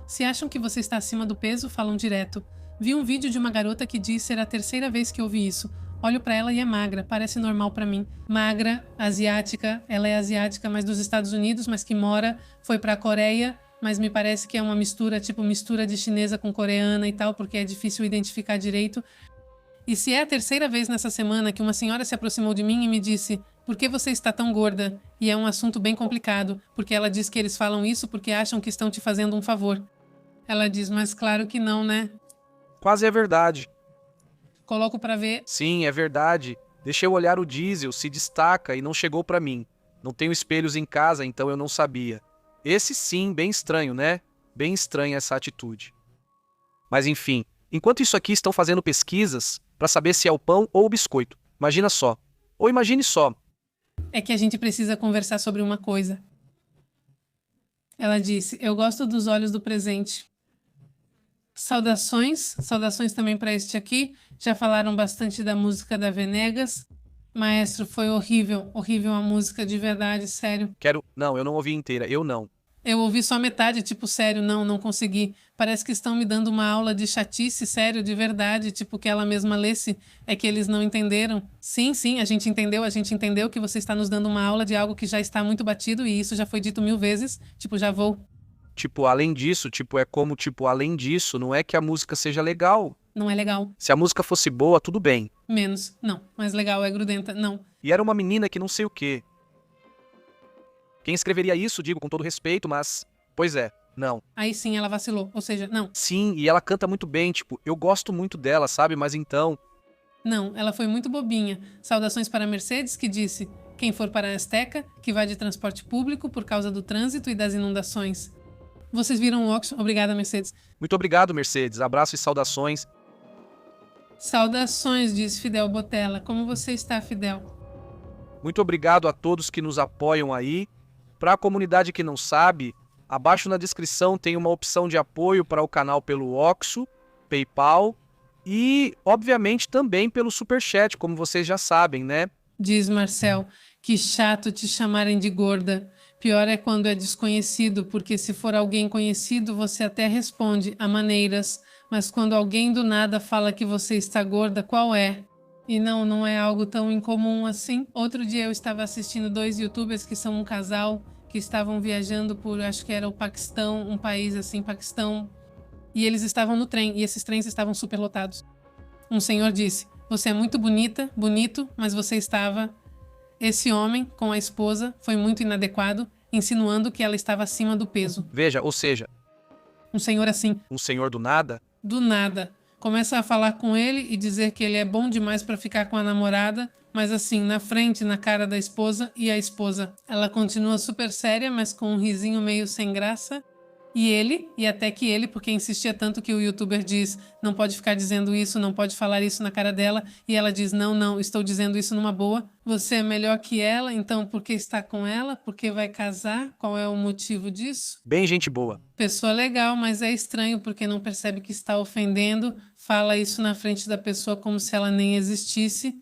Se acham que você está acima do peso, falam direto. Vi um vídeo de uma garota que diz ser a terceira vez que ouvi isso. Olho pra ela e é magra, parece normal pra mim. Magra, asiática, ela é asiática, mas dos Estados Unidos, mas que foi pra Coreia, mas me parece que é uma mistura, tipo mistura de chinesa com coreana e tal, porque é difícil identificar direito. E se é a terceira vez nessa semana que uma senhora se aproximou de mim e me disse: "Por que você está tão gorda?" E é um assunto bem complicado, porque ela diz que eles falam isso porque acham que estão te fazendo um favor. Ela diz: "Mas claro que não, né?" Quase é verdade. Coloco pra ver. Sim, é verdade. Deixei eu olhar o diesel, se destaca e não chegou pra mim. Não tenho espelhos em casa, então eu não sabia. Esse sim, bem estranho, né? Bem estranha essa atitude. Mas enfim, enquanto isso aqui estão fazendo pesquisas para saber se é o pão ou o biscoito. Imagina só. Ou imagine só. É que a gente precisa conversar sobre uma coisa. Ela disse: "Eu gosto dos olhos do presente." Saudações também para este aqui. Já falaram bastante da música da Venegas. Maestro, foi horrível, horrível a música, de verdade, sério. Não, eu não ouvi inteira, eu não. Eu ouvi só metade, tipo, sério, não consegui. Parece que estão me dando uma aula de chatice, sério, de verdade, tipo, que ela mesma lesse, é que eles não entenderam. Sim, a gente entendeu que você está nos dando uma aula de algo que já está muito batido e isso já foi dito 1000 vezes, tipo, já vou. Tipo, além disso, tipo, é como, tipo, além disso, não é que a música seja legal. Não é legal. Se a música fosse boa, tudo bem. Menos. Não. Mais legal é grudenta. Não. E era uma menina que não sei o quê. Quem escreveria isso, digo com todo respeito, mas... Pois é, não. Aí sim ela vacilou. Ou seja, não. Sim, e ela canta muito bem, tipo, eu gosto muito dela, sabe? Mas então... Não, ela foi muito bobinha. Saudações para a Mercedes, que disse: quem for para a Azteca, que vai de transporte público por causa do trânsito e das inundações. Vocês viram o Oxo? Obrigada, Mercedes. Muito obrigado, Mercedes. Abraço e saudações. Saudações, diz Fidel Botella. Como você está, Fidel? Muito obrigado a todos que nos apoiam aí. Para a comunidade que não sabe, abaixo na descrição tem uma opção de apoio para o canal pelo Oxo, PayPal e, obviamente, também pelo Superchat, como vocês já sabem, né? Diz Marcel. Que chato te chamarem de gorda. Pior é quando é desconhecido, porque se for alguém conhecido, você até responde, há maneiras. Mas quando alguém do nada fala que você está gorda, qual é? E não é algo tão incomum assim. Outro dia eu estava assistindo 2 youtubers que são um casal, que estavam viajando por, acho que era o Paquistão, um país assim, Paquistão. E eles estavam no trem, e esses trens estavam super lotados. Um senhor disse, você é muito bonita, bonito, mas você estava... Esse homem, com a esposa, foi muito inadequado, insinuando que ela estava acima do peso. Veja, ou seja, Um senhor assim, um senhor do nada. do nada, começa a falar com ele e dizer que ele é bom demais para ficar com a namorada, mas assim, na frente, na cara da esposa, e a esposa. Ela continua super séria, mas com um risinho meio sem graça. E até que ele, porque insistia tanto que o youtuber diz, não pode ficar dizendo isso, não pode falar isso na cara dela, e ela diz, não, estou dizendo isso numa boa, você é melhor que ela, então por que está com ela? Por que vai casar? Qual é o motivo disso? Bem gente boa. Pessoa legal, mas é estranho porque não percebe que está ofendendo, fala isso na frente da pessoa como se ela nem existisse.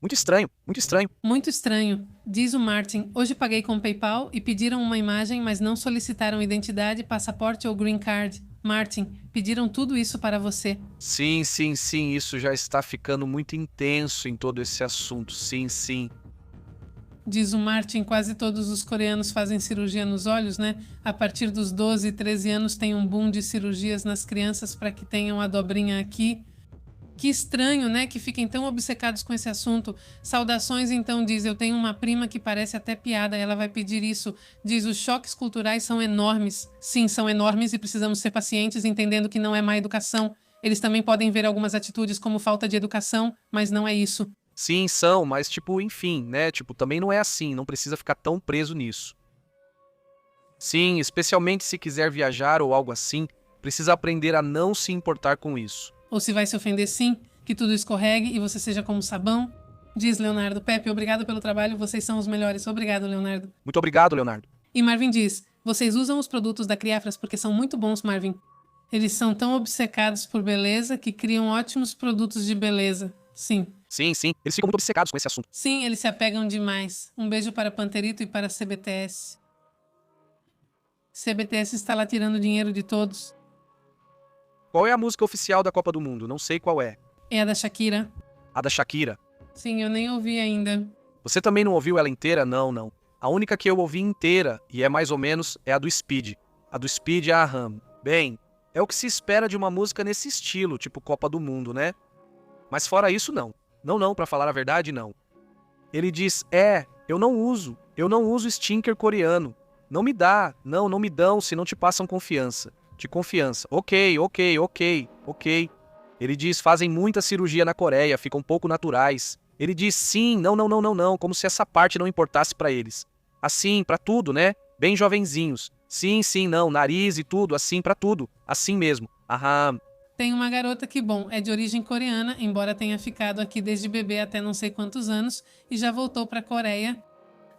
Muito estranho, muito estranho. Muito estranho. Diz o Martin, hoje paguei com PayPal e pediram uma imagem, mas não solicitaram identidade, passaporte ou green card. Martin, pediram tudo isso para você. Sim, isso já está ficando muito intenso em todo esse assunto. Sim. Diz o Martin, quase todos os coreanos fazem cirurgia nos olhos, né? A partir dos 12 e 13 anos tem um boom de cirurgias nas crianças para que tenham a dobrinha aqui. Que estranho, né? Que fiquem tão obcecados com esse assunto. Saudações, então, diz, eu tenho uma prima que parece até piada, ela vai pedir isso. Diz, os choques culturais são enormes. Sim, são enormes e precisamos ser pacientes, entendendo que não é má educação. Eles também podem ver algumas atitudes como falta de educação, mas não é isso. Sim, são, mas tipo, enfim, né? Tipo, também não é assim, não precisa ficar tão preso nisso. Sim, especialmente se quiser viajar ou algo assim, precisa aprender a não se importar com isso. Ou se vai se ofender, sim, que tudo escorregue e você seja como sabão. Diz Leonardo, Pepe, obrigado pelo trabalho, vocês são os melhores. Obrigado, Leonardo. Muito obrigado, Leonardo. E Marvin diz, vocês usam os produtos da Criafras porque são muito bons, Marvin. Eles são tão obcecados por beleza que criam ótimos produtos de beleza. Sim. Sim, eles ficam muito obcecados com esse assunto. Sim, eles se apegam demais. Um beijo para Panterito e para CBTS. CBTS está lá tirando dinheiro de todos. Qual é a música oficial da Copa do Mundo? Não sei qual é. É a da Shakira. A da Shakira. Sim, eu nem ouvi ainda. Você também não ouviu ela inteira? Não. A única que eu ouvi inteira, e é mais ou menos, é a do Speed. A do Speed é a Aham. Bem, é o que se espera de uma música nesse estilo, tipo Copa do Mundo, né? Mas fora isso, não. Não, pra falar a verdade, não. Ele diz, eu não uso stinker coreano. Não me dá, não me dão se não te passam confiança. De confiança. Ok. Ele diz, fazem muita cirurgia na Coreia, ficam pouco naturais. Ele diz, sim, não, como se essa parte não importasse pra eles. Assim, pra tudo, né? Bem jovenzinhos. Sim, não, nariz e tudo, assim pra tudo. Assim mesmo. Aham. Tem uma garota que, bom, é de origem coreana, embora tenha ficado aqui desde bebê até não sei quantos anos, e já voltou pra Coreia.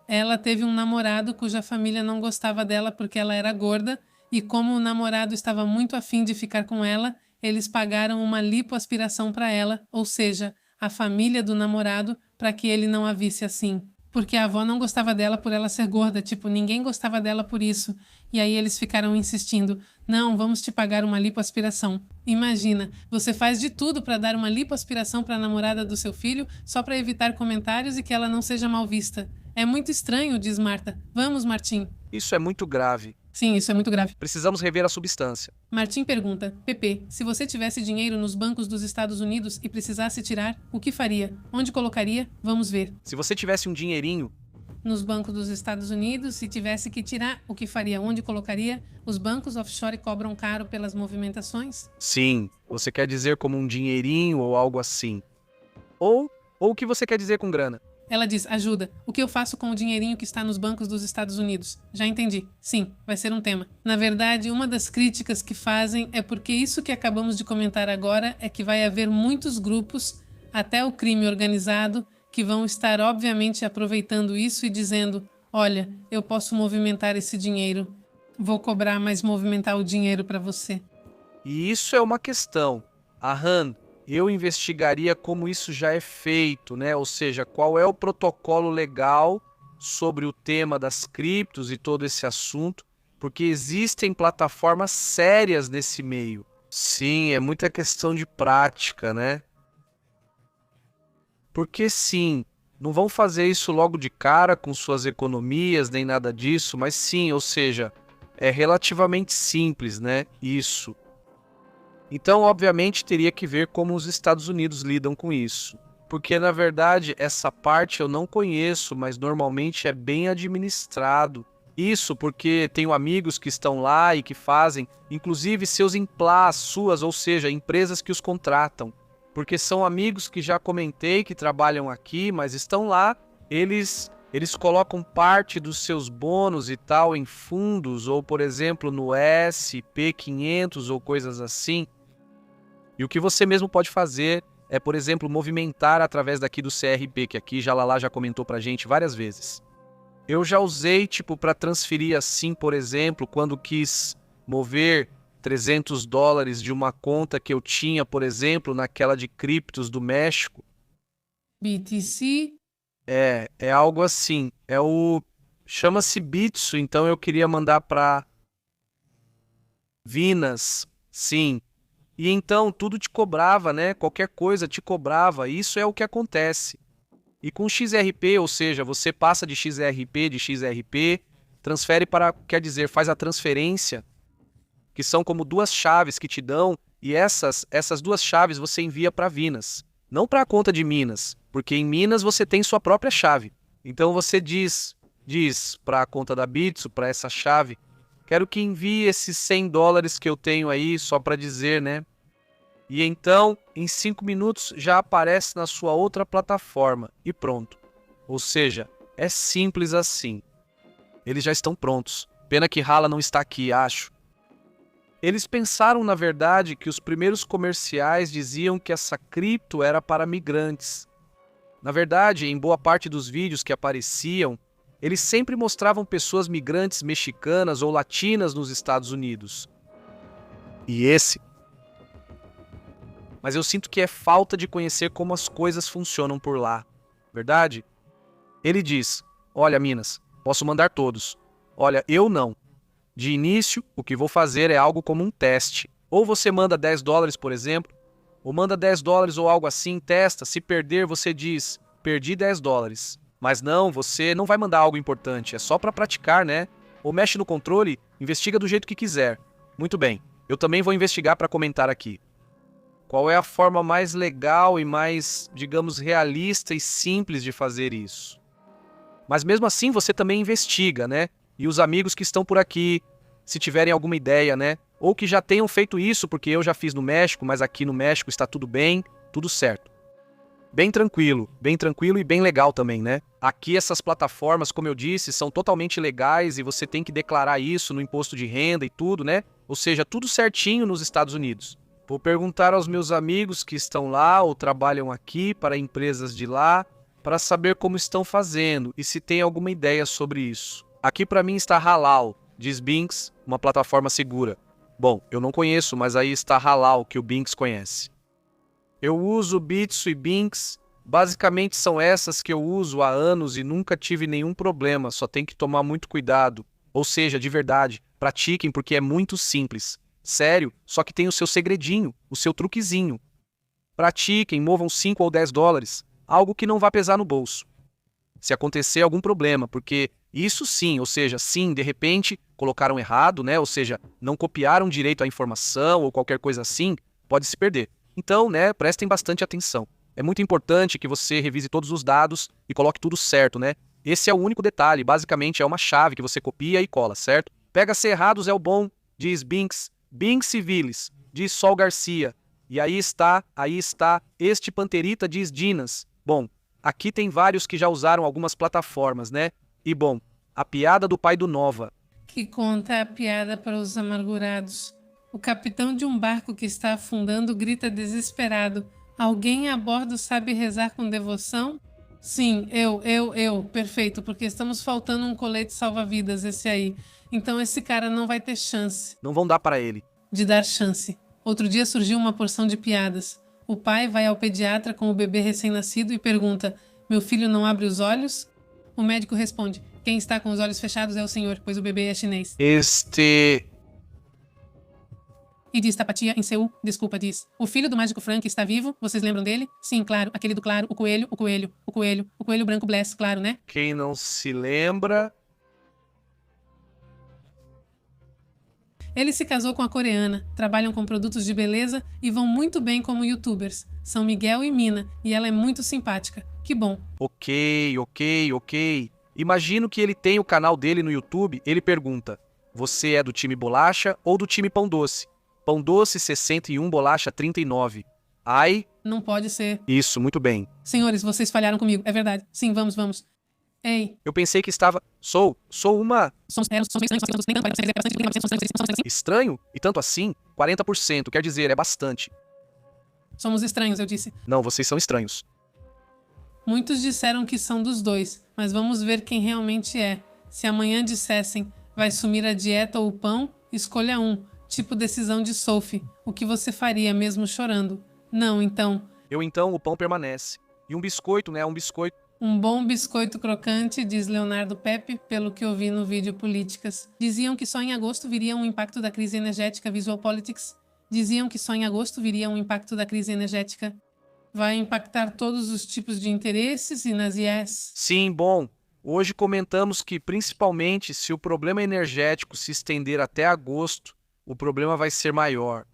Ela teve um namorado cuja família não gostava dela porque ela era gorda, e como o namorado estava muito afim de ficar com ela, eles pagaram uma lipoaspiração para ela, ou seja, a família do namorado para que ele não a visse assim. Porque a avó não gostava dela por ela ser gorda, tipo, ninguém gostava dela por isso. E aí eles ficaram insistindo, não, vamos te pagar uma lipoaspiração. Imagina, você faz de tudo para dar uma lipoaspiração para a namorada do seu filho só para evitar comentários e que ela não seja mal vista. É muito estranho, diz Marta. Vamos, Martim. Isso é muito grave. Sim, isso é muito grave. Precisamos rever a substância. Martim pergunta, Pepe, se você tivesse dinheiro nos bancos dos Estados Unidos e precisasse tirar, o que faria? Onde colocaria? Vamos ver. Se você tivesse um dinheirinho, Nos bancos dos Estados Unidos, se tivesse que tirar, o que faria? Onde colocaria? Os bancos offshore cobram caro pelas movimentações? sim, você quer dizer como um dinheirinho ou algo assim. Ou o que você quer dizer com grana? Ela diz, ajuda, o que eu faço com o dinheirinho que está nos bancos dos Estados Unidos? Já entendi. Sim, vai ser um tema. Na verdade, uma das críticas que fazem é porque isso que acabamos de comentar agora é que vai haver muitos grupos, até o crime organizado, que vão estar obviamente aproveitando isso e dizendo, olha, eu posso movimentar esse dinheiro. Vou cobrar, mas movimentar o dinheiro para você. E isso é uma questão. Han, eu investigaria como isso já é feito, né? Ou seja, qual é o protocolo legal sobre o tema das criptos e todo esse assunto, porque existem plataformas sérias nesse meio. Sim, é muita questão de prática, né? Porque sim, não vão fazer isso logo de cara com suas economias, nem nada disso, mas sim, ou seja, é relativamente simples, né? Isso. Então, obviamente, teria que ver como os Estados Unidos lidam com isso. Porque, na verdade, essa parte eu não conheço, mas normalmente é bem administrado. Isso porque tenho amigos que estão lá e que fazem, inclusive seus implás, suas, ou seja, empresas que os contratam. Porque são amigos que já comentei que trabalham aqui, mas estão lá, eles colocam parte dos seus bônus e tal em fundos, ou por exemplo no SP500 ou coisas assim. E o que você mesmo pode fazer é, por exemplo, movimentar através daqui do CRP, que aqui Jalalá já comentou pra gente várias vezes. Eu já usei, tipo, para transferir assim, por exemplo, quando quis mover $300 de uma conta que eu tinha, por exemplo, naquela de criptos do México. BTC? É algo assim. Chama-se Bitso, então eu queria mandar para Vinas, sim. E então tudo te cobrava, né? Qualquer coisa te cobrava. Isso é o que acontece. E com XRP, ou seja, você passa de XRP, transfere para, quer dizer, faz a transferência, que são como duas chaves que te dão, e essas duas chaves você envia para Vinas. Não para a conta de Minas, porque em Minas você tem sua própria chave. Então você diz para a conta da Bitso, para essa chave, quero que envie esses $100 que eu tenho aí, só para dizer, né? E então, em 5 minutos, já aparece na sua outra plataforma e pronto. Ou seja, é simples assim. Eles já estão prontos. Pena que Hala não está aqui, acho. Eles pensaram, na verdade, que os primeiros comerciais diziam que essa cripto era para migrantes. Na verdade, em boa parte dos vídeos que apareciam, eles sempre mostravam pessoas migrantes mexicanas ou latinas nos Estados Unidos. Mas eu sinto que é falta de conhecer como as coisas funcionam por lá. Verdade? Ele diz, olha, Minas, posso mandar todos. Olha, eu não. De início, o que vou fazer é algo como um teste. Ou você manda $10, por exemplo, ou manda $10 ou algo assim, testa, se perder você diz, perdi $10. Mas não, você não vai mandar algo importante, é só para praticar, né? Ou mexe no controle, investiga do jeito que quiser. Muito bem, eu também vou investigar para comentar aqui. Qual é a forma mais legal e mais, digamos, realista e simples de fazer isso? Mas mesmo assim você também investiga, né? E os amigos que estão por aqui, se tiverem alguma ideia, né? Ou que já tenham feito isso, porque eu já fiz no México, mas aqui no México está tudo bem, tudo certo. Bem tranquilo e bem legal também, né? Aqui essas plataformas, como eu disse, são totalmente legais e você tem que declarar isso no imposto de renda e tudo, né? Ou seja, tudo certinho nos Estados Unidos. Vou perguntar aos meus amigos que estão lá ou trabalham aqui para empresas de lá, para saber como estão fazendo e se tem alguma ideia sobre isso. Aqui para mim está Halal, diz Binx, uma plataforma segura. Bom, eu não conheço, mas aí está Halal, que o Binx conhece. Eu uso Bitso e Binx Basicamente são essas que eu uso há anos e nunca tive nenhum problema, só tem que tomar muito cuidado. Ou seja, de verdade, pratiquem porque é muito simples. Sério, só que tem o seu segredinho, o seu truquezinho. Pratiquem, movam 5 ou 10 dólares, algo que não vai pesar no bolso. Se acontecer algum problema, porque isso sim, ou seja, sim, de repente colocaram errado, né? Ou seja, não copiaram direito a informação ou qualquer coisa assim, pode se perder. Então, né, prestem bastante atenção. É muito importante que você revise todos os dados e coloque tudo certo, né? Esse é o único detalhe, basicamente é uma chave que você copia e cola, certo? Pega-se errados é o bom, diz Binks, Binks Civilis, diz Sol Garcia. E aí está, este Panterita diz Dinas. Bom, aqui tem vários que já usaram algumas plataformas, né? E bom, a piada do pai do Nova. Que conta a piada para os amargurados. O capitão de um barco que está afundando grita desesperado. Alguém a bordo sabe rezar com devoção? Sim, eu. Perfeito, porque estamos faltando um colete salva-vidas, esse aí. Então esse cara não vai ter chance. Não vão dar para ele. De dar chance. Outro dia surgiu uma porção de piadas. O pai vai ao pediatra com o bebê recém-nascido e pergunta: meu filho não abre os olhos? O médico responde: quem está com os olhos fechados é o senhor, pois o bebê é chinês. E diz Tapatia em Seul, desculpa, diz: o filho do mágico Frank está vivo? Vocês lembram dele? Sim, claro, aquele do claro, o coelho branco Bless, claro, né? Quem não se lembra... Ele se casou com a coreana, trabalham com produtos de beleza e vão muito bem como youtubers. São Miguel e Mina, e ela é muito simpática. Que bom. Ok. Imagino que ele tem o canal dele no YouTube, ele pergunta: você é do time bolacha ou do time pão doce? Pão doce 61, bolacha 39. Ai... Não pode ser. Isso, muito bem. Senhores, vocês falharam comigo, é verdade. Sim, vamos. Ei. Eu pensei que estava... Sou uma... Somos Estranho? E tanto assim? 40%, quer dizer, é bastante. Somos estranhos, eu disse. Não, vocês são estranhos. Muitos disseram que são dos dois, mas vamos ver quem realmente é. Se amanhã dissessem, vai sumir a dieta ou o pão, escolha um. Tipo decisão de Sophie. O que você faria mesmo chorando? Não, então... O pão permanece. E um biscoito, né? Um biscoito. Um bom biscoito crocante, diz Leonardo Pepe, pelo que eu vi no vídeo Políticas. Diziam que só em agosto viria um impacto da crise energética Visual Politics. Vai impactar todos os tipos de interesses e nas IES. Sim, bom. Hoje comentamos que, principalmente, se o problema energético se estender até agosto, o problema vai ser maior.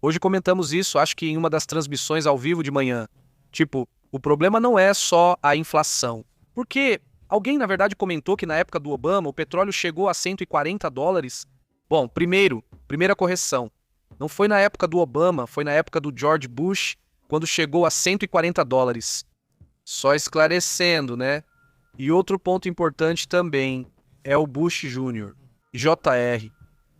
Hoje comentamos isso, acho que em uma das transmissões ao vivo de manhã. Tipo, o problema não é só a inflação. Porque alguém, na verdade, comentou que na época do Obama o petróleo chegou a 140 dólares. Bom, primeira correção. Não foi na época do Obama, foi na época do George Bush, quando chegou a 140 dólares. Só esclarecendo, né? E outro ponto importante também é o Bush Jr., JR.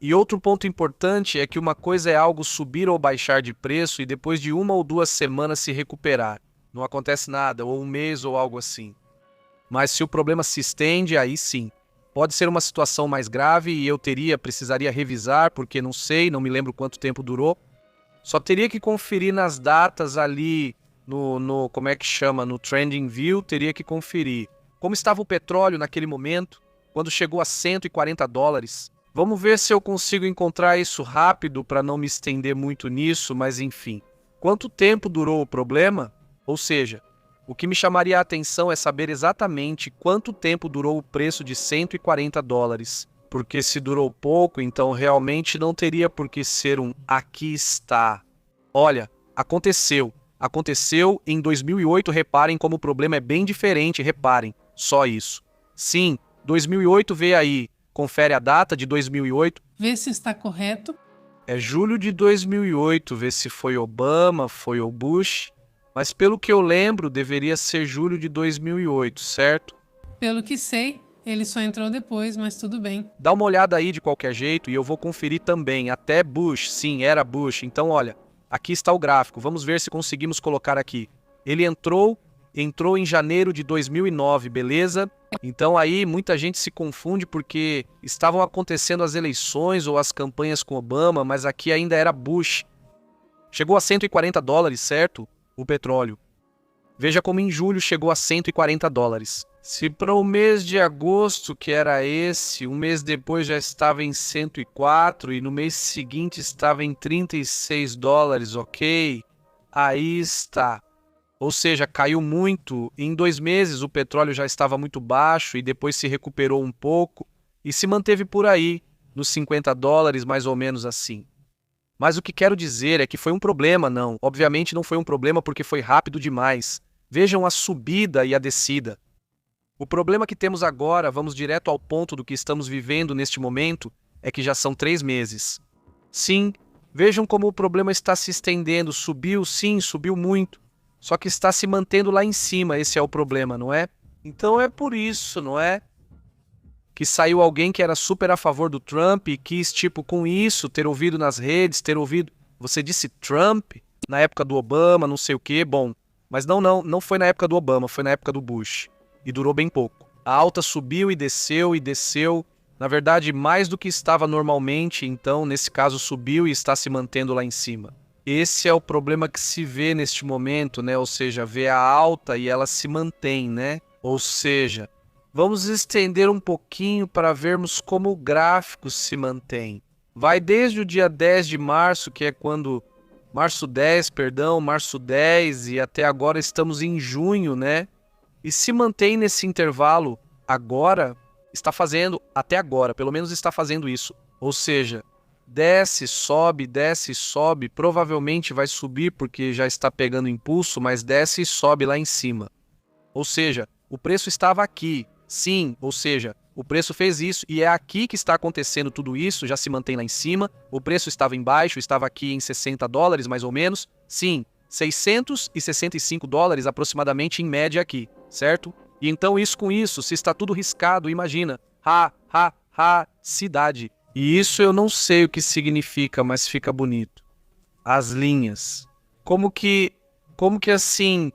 E outro ponto importante é que uma coisa é algo subir ou baixar de preço e depois de 1 ou 2 semanas se recuperar. Não acontece nada, ou um mês ou algo assim. Mas se o problema se estende, aí sim. Pode ser uma situação mais grave e eu precisaria revisar, porque não sei, não me lembro quanto tempo durou. Só teria que conferir nas datas ali, como é que chama, no Trending View, teria que conferir. Como estava o petróleo naquele momento, quando chegou a 140 dólares. Vamos ver se eu consigo encontrar isso rápido para não me estender muito nisso, mas enfim. Quanto tempo durou o problema? Ou seja, o que me chamaria a atenção é saber exatamente quanto tempo durou o preço de 140 dólares. Porque se durou pouco, então realmente não teria por que ser um aqui está. Olha, aconteceu. Aconteceu em 2008, reparem como o problema é bem diferente, reparem. Só isso. Sim, 2008 vê aí. Confere a data de 2008. Vê se está correto. É julho de 2008, vê se foi Obama, foi o Bush. Mas pelo que eu lembro, deveria ser julho de 2008, certo? Pelo que sei, ele só entrou depois, mas tudo bem. Dá uma olhada aí de qualquer jeito e eu vou conferir também. Até Bush, sim, era Bush. Então, olha, aqui está o gráfico. Vamos ver se conseguimos colocar aqui. Ele entrou em janeiro de 2009, beleza? Então aí muita gente se confunde porque estavam acontecendo as eleições ou as campanhas com Obama, mas aqui ainda era Bush. Chegou a 140 dólares, certo? O petróleo. Veja como em julho chegou a 140 dólares. Se para o mês de agosto, que era esse, um mês depois já estava em 104 e no mês seguinte estava em 36 dólares, ok? Aí está. Ou seja, caiu muito. Em 2 meses o petróleo já estava muito baixo e depois se recuperou um pouco e se manteve por aí, nos 50 dólares, mais ou menos assim. Mas o que quero dizer é que foi um problema, não. Obviamente não foi um problema porque foi rápido demais. Vejam a subida e a descida. O problema que temos agora, vamos direto ao ponto do que estamos vivendo neste momento, é que já são 3 meses. Sim, vejam como o problema está se estendendo. Subiu, sim, subiu muito. Só que está se mantendo lá em cima, esse é o problema, não é? Então é por isso, não é? Que saiu alguém que era super a favor do Trump e quis, com isso, ter ouvido nas redes, ter ouvido... Você disse Trump? Na época do Obama, não sei o quê, bom. Mas não foi na época do Obama, foi na época do Bush. E durou bem pouco. A alta subiu e desceu e desceu. Na verdade, mais do que estava normalmente, então, nesse caso, subiu e está se mantendo lá em cima. Esse é o problema que se vê neste momento, né? Ou seja, vê a alta e ela se mantém, né? Ou seja, vamos estender um pouquinho para vermos como o gráfico se mantém. Vai desde o dia 10 de março, que é quando... Março 10, e até agora estamos em junho, né? E se mantém nesse intervalo agora, está fazendo, até agora, pelo menos está fazendo isso. Ou seja, desce, sobe, provavelmente vai subir porque já está pegando impulso, mas desce e sobe lá em cima. Ou seja, o preço estava aqui, sim, ou seja, o preço fez isso e é aqui que está acontecendo tudo isso, já se mantém lá em cima. O preço estava embaixo, estava aqui em 60 dólares mais ou menos, sim, 665 dólares aproximadamente em média aqui, certo? E então isso com isso, se está tudo riscado, imagina, cidade. E isso eu não sei o que significa, mas fica bonito. As linhas. Como que assim...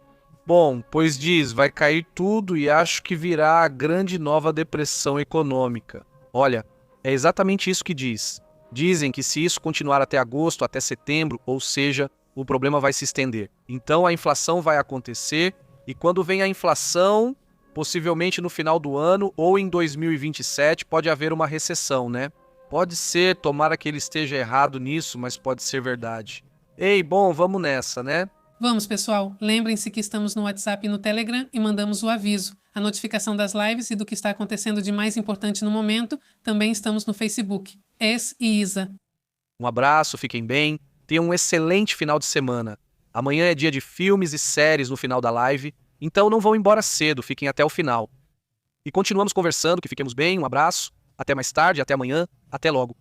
Bom, pois diz, vai cair tudo e acho que virá a grande nova depressão econômica. Olha, é exatamente isso que diz. Dizem que se isso continuar até agosto, até setembro, ou seja, o problema vai se estender. Então a inflação vai acontecer e quando vem a inflação, possivelmente no final do ano ou em 2027, pode haver uma recessão, né? Pode ser, tomara que ele esteja errado nisso, mas pode ser verdade. Ei, bom, vamos nessa, né? Vamos, pessoal. Lembrem-se que estamos no WhatsApp e no Telegram e mandamos o aviso. A notificação das lives e do que está acontecendo de mais importante no momento. Também estamos no Facebook. Es e Isa. Um abraço, fiquem bem. Tenham um excelente final de semana. Amanhã é dia de filmes e séries no final da live, então não vão embora cedo, fiquem até o final. E continuamos conversando, que fiquemos bem, um abraço. Até mais tarde, até amanhã, até logo.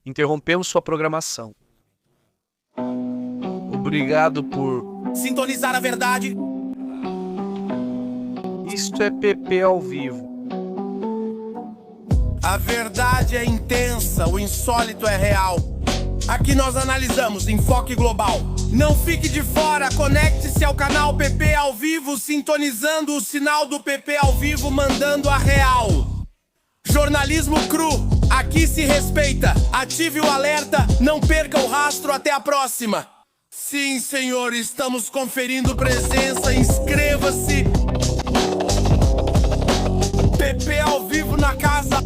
Interrompemos sua programação. Obrigado por sintonizar a verdade. Isto é PP ao vivo. A verdade é intensa, o insólito é real. Aqui nós analisamos enfoque global. Não fique de fora, conecte-se ao canal PP ao vivo, sintonizando o sinal do PP ao vivo, mandando a real. Jornalismo cru, aqui se respeita. Ative o alerta, não perca o rastro, até a próxima. Sim, senhor, estamos conferindo presença, inscreva-se. PP ao vivo na casa.